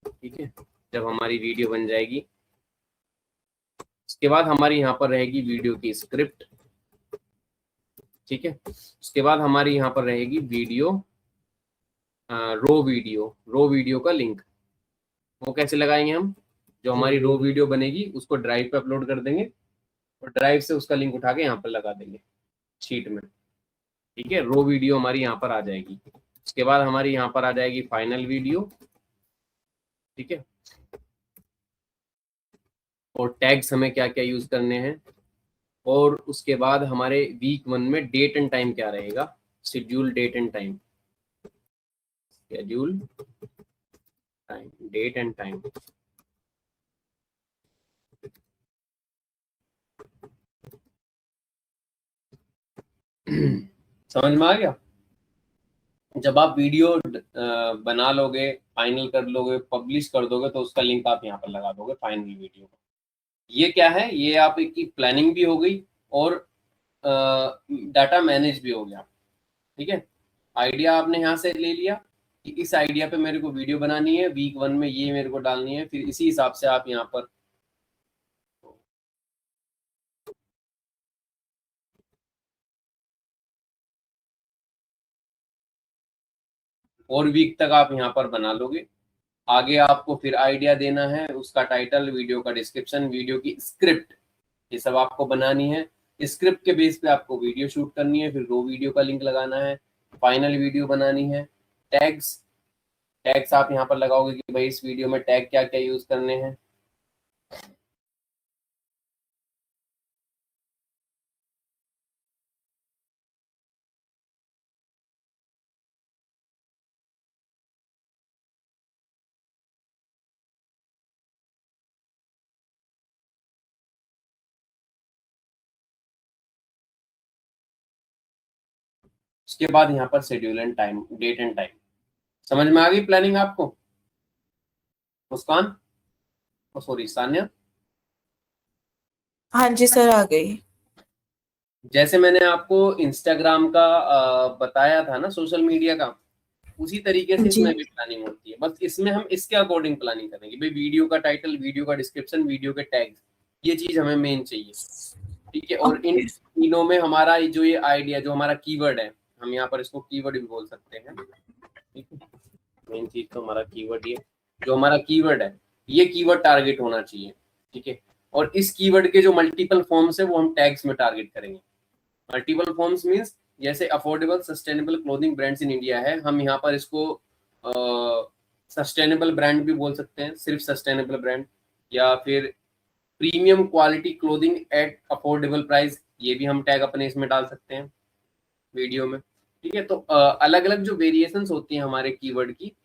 ठीक है, जब हमारी वीडियो बन जाएगी। उसके बाद हमारी यहाँ पर रहेगी वीडियो की स्क्रिप्ट, ठीक है। उसके बाद हमारी यहाँ पर रहेगी वीडियो, रो वीडियो का लिंक। वो कैसे लगाएंगे हम, जो हमारी रो वीडियो बनेगी उसको ड्राइव पे अपलोड कर देंगे, और ड्राइव से उसका लिंक उठा के यहाँ पर लगा देंगे शीट में, ठीक है। रो वीडियो हमारी यहाँ पर आ जाएगी। उसके बाद हमारी यहाँ पर आ जाएगी फाइनल वीडियो, ठीक है। और टैग्स हमें क्या क्या यूज करने हैं, और उसके बाद हमारे वीक 1 में डेट एंड टाइम क्या रहेगा, schedule date and time, schedule time, date and time. समझ में आ गया? जब आप वीडियो बना लोगे, फाइनल कर लोगे, पब्लिश कर दोगे, तो उसका लिंक आप यहाँ पर लगा दोगे फाइनल वीडियो का। ये क्या है, ये आपकी प्लानिंग भी हो गई, और डाटा मैनेज भी हो गया, ठीक है। आइडिया आपने यहाँ से ले लिया कि इस आइडिया पे मेरे को वीडियो बनानी है, वीक 1 में ये मेरे को डालनी है, फिर इसी हिसाब से आप यहाँ पर और वीक तक आप यहाँ पर बना लोगे। आगे आपको फिर आइडिया देना है, उसका टाइटल, वीडियो का डिस्क्रिप्शन, वीडियो की स्क्रिप्ट, ये सब आपको बनानी है। स्क्रिप्ट के बेस पे आपको वीडियो शूट करनी है, फिर रो वीडियो का लिंक लगाना है, फाइनल वीडियो बनानी है। टैग्स आप यहाँ पर लगाओगे कि भाई इस वीडियो में टैग क्या क्या यूज करने हैं। उसके बाद यहाँ पर schedule end time, date and time. समझ में आ गई प्लानिंग आपको? मुस्कान, सॉरी सान्या। हाँ जी सर, आ गई। जैसे मैंने आपको इंस्टाग्राम का बताया था ना, सोशल मीडिया का, उसी तरीके से जी। इसमें भी प्लानिंग होती है, बस इसमें हम इसके अकॉर्डिंग प्लानिंग करेंगे। भाई वीडियो का टाइटल, वीडियो का डिस्क्रिप्शन, वीडियो के टैग्स, ये चीज हमें मेन चाहिए, ठीक है। और इन ओके। तीनों में हमारा जो ये आइडिया, जो हमारा कीवर्ड है, हम यहाँ पर इसको कीवर्ड भी बोल सकते हैं, ठीक है। मेन चीज तो हमारा कीवर्ड ये, जो हमारा कीवर्ड है, ये कीवर्ड टारगेट होना चाहिए, ठीक है। और इस कीवर्ड के जो मल्टीपल फॉर्म्स है वो हम टैग्स में टारगेट करेंगे। मल्टीपल फॉर्म्स मींस जैसे affordable sustainable clothing brands in India है, हम यहाँ पर इसको सस्टेनेबल ब्रांड भी बोल सकते हैं, सिर्फ सस्टेनेबल ब्रांड, या फिर premium quality clothing at affordable price, ये भी हम टैग अपने इसमें डाल सकते हैं वीडियो में, ठीक है। तो अलग अलग जो वेरिएशंस होती हैं हमारे कीवर्ड की,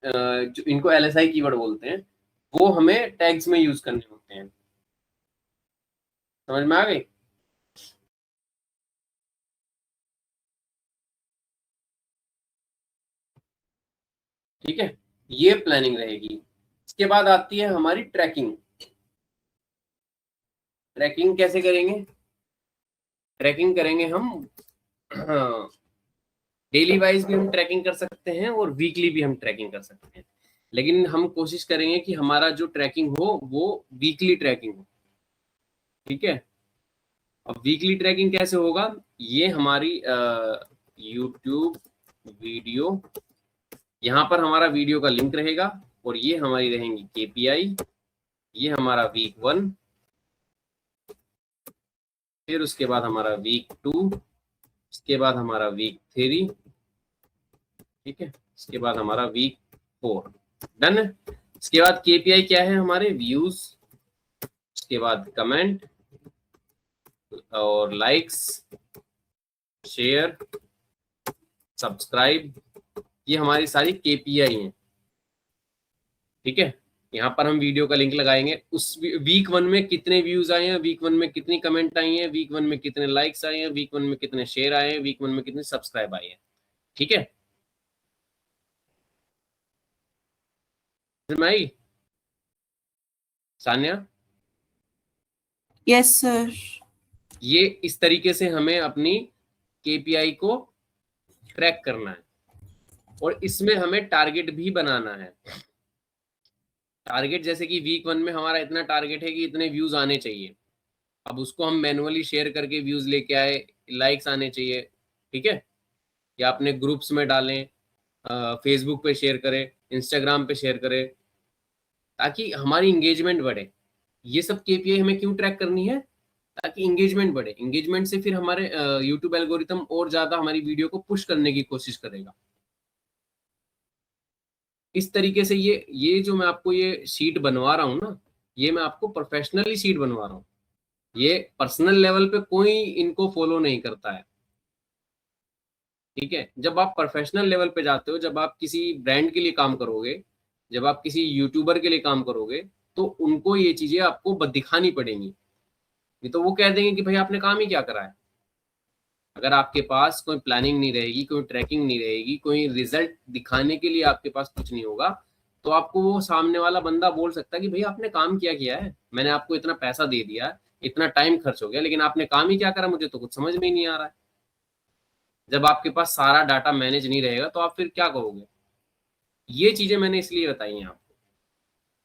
जो इनको LSI कीवर्ड बोलते हैं, वो हमें टैग्स में यूज करने होते हैं। समझ में आ गई? ठीक है, ये प्लानिंग रहेगी। इसके बाद आती है हमारी ट्रैकिंग। ट्रैकिंग कैसे करेंगे? ट्रैकिंग करेंगे हम, हाँ, डेली वाइज भी हम ट्रैकिंग कर सकते हैं और वीकली भी हम ट्रैकिंग कर सकते हैं, लेकिन हम कोशिश करेंगे कि हमारा जो ट्रैकिंग हो वो वीकली ट्रैकिंग हो, ठीक है। अब वीकली ट्रैकिंग कैसे होगा? ये हमारी यूट्यूब वीडियो, यहाँ पर हमारा वीडियो का लिंक रहेगा और ये हमारी रहेंगी KPI, ये हमारा वीक 1, फिर उसके बाद हमारा वीक 2, उसके बाद हमारा वीक 3, ठीक है, इसके बाद हमारा वीक 4। डन है। इसके बाद KPI क्या है हमारे? व्यूज, उसके बाद कमेंट और लाइक्स, शेयर, सब्सक्राइब, ये हमारी सारी KPI हैं, ठीक है। यहाँ पर हम वीडियो का लिंक लगाएंगे, उस वीक 1 में कितने व्यूज आए हैं, वीक 1 में कितनी कमेंट आई हैं, वीक 1 में कितने लाइक्स आए हैं, वीक 1 में कितने शेयर आए हैं, वीक 1 में कितने सब्सक्राइब आए हैं, ठीक है। समझ में आई सान्या? Yes sir. ये इस तरीके से हमें अपनी KPI को ट्रैक करना है और इसमें हमें टारगेट भी बनाना है। टारगेट जैसे कि वीक 1 में हमारा इतना टारगेट है कि इतने व्यूज आने चाहिए, अब उसको हम मैनुअली शेयर करके व्यूज लेके आए, लाइक्स आने चाहिए, ठीक है, या अपने ग्रुप्स में डालें, फेसबुक पे शेयर करें, इंस्टाग्राम पे शेयर करें, ताकि हमारी इंगेजमेंट बढ़े। ये सब KPI हमें क्यों ट्रैक करनी है? ताकि इंगेजमेंट बढ़े। इंगेजमेंट से फिर हमारे यूट्यूब एल्गोरिथम और ज्यादा हमारी वीडियो को पुश करने की कोशिश करेगा। इस तरीके से ये जो मैं आपको ये शीट बनवा रहा हूँ ना, ये मैं आपको प्रोफेशनली शीट बनवा रहा हूँ, ये पर्सनल लेवल पे कोई इनको फॉलो नहीं करता है, ठीक है। जब आप प्रोफेशनल लेवल पे जाते हो, जब आप किसी ब्रांड के लिए काम करोगे, जब आप किसी यूट्यूबर के लिए काम करोगे, तो उनको ये चीजें आपको दिखानी पड़ेंगी, नहीं तो वो कह देंगे कि भाई आपने काम ही क्या करा है। अगर आपके पास कोई प्लानिंग नहीं रहेगी, कोई ट्रैकिंग नहीं रहेगी, कोई रिजल्ट दिखाने के लिए आपके पास कुछ नहीं होगा, तो आपको वो सामने वाला बंदा बोल सकता है कि भाई आपने काम क्या किया है, मैंने आपको इतना पैसा दे दिया, इतना टाइम खर्च हो गया, लेकिन आपने काम ही क्या करा, मुझे तो कुछ समझ में ही नहीं आ रहा है। जब आपके पास सारा डाटा मैनेज नहीं रहेगा तो आप फिर क्या करोगे? ये चीजें मैंने इसलिए बताई हैं आपको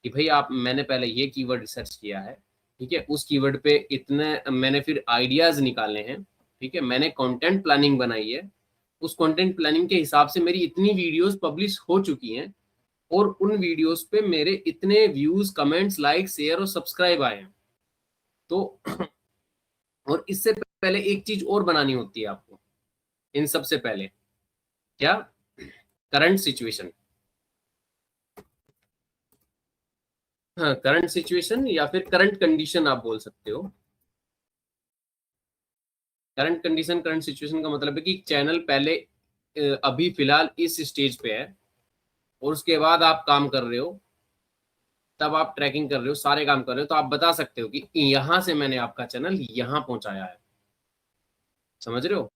कि भाई आप, मैंने पहले ये कीवर्ड रिसर्च किया है, ठीक है, उस कीवर्ड पे इतने मैंने फिर आइडियाज निकाले हैं, ठीक है, मैंने कंटेंट प्लानिंग बनाई है, उस कंटेंट प्लानिंग के हिसाब से मेरी इतनी वीडियोस पब्लिश हो चुकी हैं और उन वीडियोस पे मेरे इतने व्यूज, कमेंट्स, लाइक, शेयर और सब्सक्राइब आए हैं। तो और इससे पहले एक चीज और बनानी होती है आपको, इन सबसे पहले क्या? Current situation. हाँ, करंट सिचुएशन या फिर करंट कंडीशन आप बोल सकते हो। करंट कंडीशन, करंट सिचुएशन का मतलब है कि चैनल पहले अभी फिलहाल इस स्टेज पे है और उसके बाद आप काम कर रहे हो, तब आप ट्रैकिंग कर रहे हो, सारे काम कर रहे हो, तो आप बता सकते हो कि यहां से मैंने आपका चैनल यहां पहुंचाया है। समझ रहे हो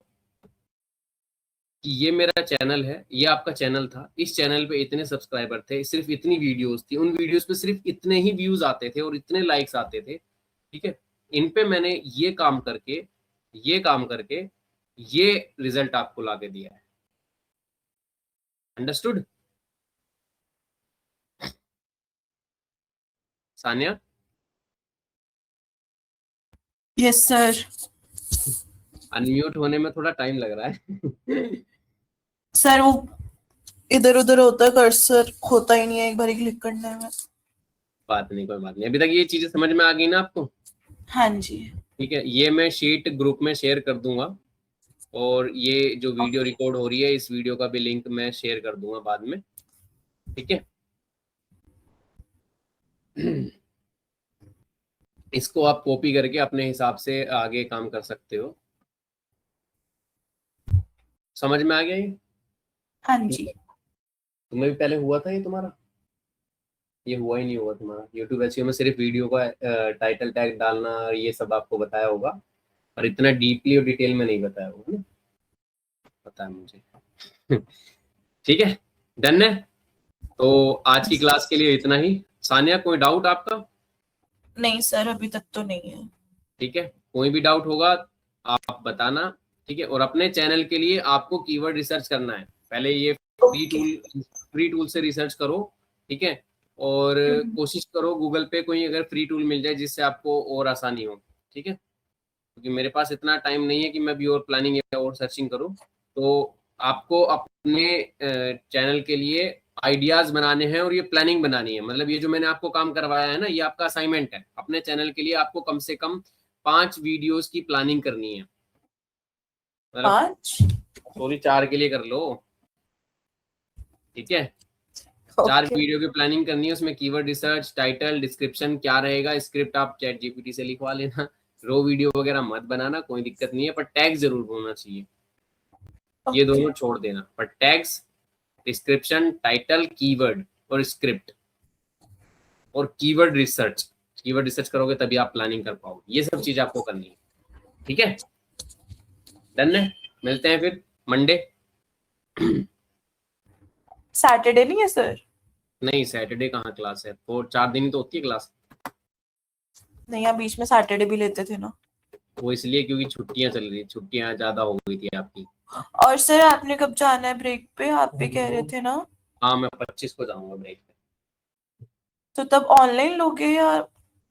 कि ये मेरा चैनल है, ये आपका चैनल था, इस चैनल पे इतने सब्सक्राइबर थे, सिर्फ इतनी वीडियोस थी, उन वीडियोस पे सिर्फ इतने ही व्यूज आते थे और इतने लाइक्स आते थे, ठीक है। इन पे मैंने ये काम करके ये रिजल्ट आपको लाके दिया है। Understood? Sania? Yes sir. Unmute होने में थोड़ा टाइम लग रहा है। सर वो इधर उधर होता है, कर्सर होता ही नहीं है एक बार क्लिक करने में। बात नहीं, कोई बात नहीं। अभी तक ये चीजें समझ में आ गई ना आपको? हाँ जी। ठीक है, ये मैं शीट ग्रुप में शेयर कर दूंगा, और ये जो वीडियो रिकॉर्ड हो रही है, इस वीडियो का भी लिंक मैं शेयर कर दूंगा बाद में। ठीक है। इसको आप कॉपी करके अपने हिसाब से आगे काम कर सकते हो। समझ में आ गया ये? हाँ जी। तुम्हें भी पहले हुआ था ये तुम्हारा? ये हुआ ही नहीं हुआ तुम्हारा? यूट्यूब एसईओ में सिर्फ वीडियो का टाइटल टैग डालना और ये सब आपको बताया होगा, और इतना डीपली और डिटेल में नहीं बताया होगा ना, पता है मुझे। ठीक है, डन है। तो आज की क्लास के लिए इतना ही। सानिया, कोई डाउट आपका? नहीं सर, अभी तक तो नहीं है। ठीक है, कोई भी डाउट होगा आप बताना। ठीक है, और अपने चैनल के लिए आपको कीवर्ड रिसर्च करना है। पहले ये फ्री टूल से रिसर्च करो। ठीक है, और कोशिश करो गूगल पे कोई अगर फ्री टूल मिल जाए जिससे आपको और आसानी हो। ठीक है, क्योंकि मेरे पास इतना टाइम नहीं है कि मैं भी और प्लानिंग या और सर्चिंग करूं। तो आपको अपने चैनल के लिए आइडियाज बनाने हैं और ये प्लानिंग बनानी है। मतलब ये जो मैंने आपको काम करवाया है ना, ये आपका असाइनमेंट है। अपने चैनल के लिए आपको कम से कम 5 वीडियोस की प्लानिंग करनी है। मतलब 5? सॉरी, 4 के लिए कर लो। ठीक है, 4 वीडियो की प्लानिंग करनी है। उसमें कीवर्ड रिसर्च, टाइटल, डिस्क्रिप्शन क्या रहेगा, स्क्रिप्ट आप चैट जीपीटी से लिखवा लेना। रो वीडियो वगैरह मत बनाना, कोई दिक्कत नहीं है, पर टैग जरूर होना चाहिए। ये दोनों छोड़ देना, पर टैग्स, डिस्क्रिप्शन, टाइटल, कीवर्ड और स्क्रिप्ट और कीवर्ड रिसर्च। कीवर्ड रिसर्च करोगे तभी आप प्लानिंग कर पाओगे। ये सब चीज आपको करनी है। ठीक है, डन है। मिलते हैं फिर मंडे। सैटरडे नहीं है सर? नहीं, सैटरडे कहाँ क्लास है? 4 दिन ही तो होती है क्लास। नहीं, आप बीच में सैटरडे भी लेते थे ना। वो इसलिए क्योंकि छुट्टियां चल रही, छुट्टियां ज्यादा हो गई थी आपकी। और सर आपने कब जाना है ब्रेक पे? आप भी कह रहे थे ना। हाँ, मैं 25 को जाऊंगा ब्रेक पे। तो तब ऑनलाइन लोगे या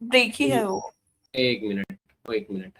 ब्रेक ही है वो? एक मिनट,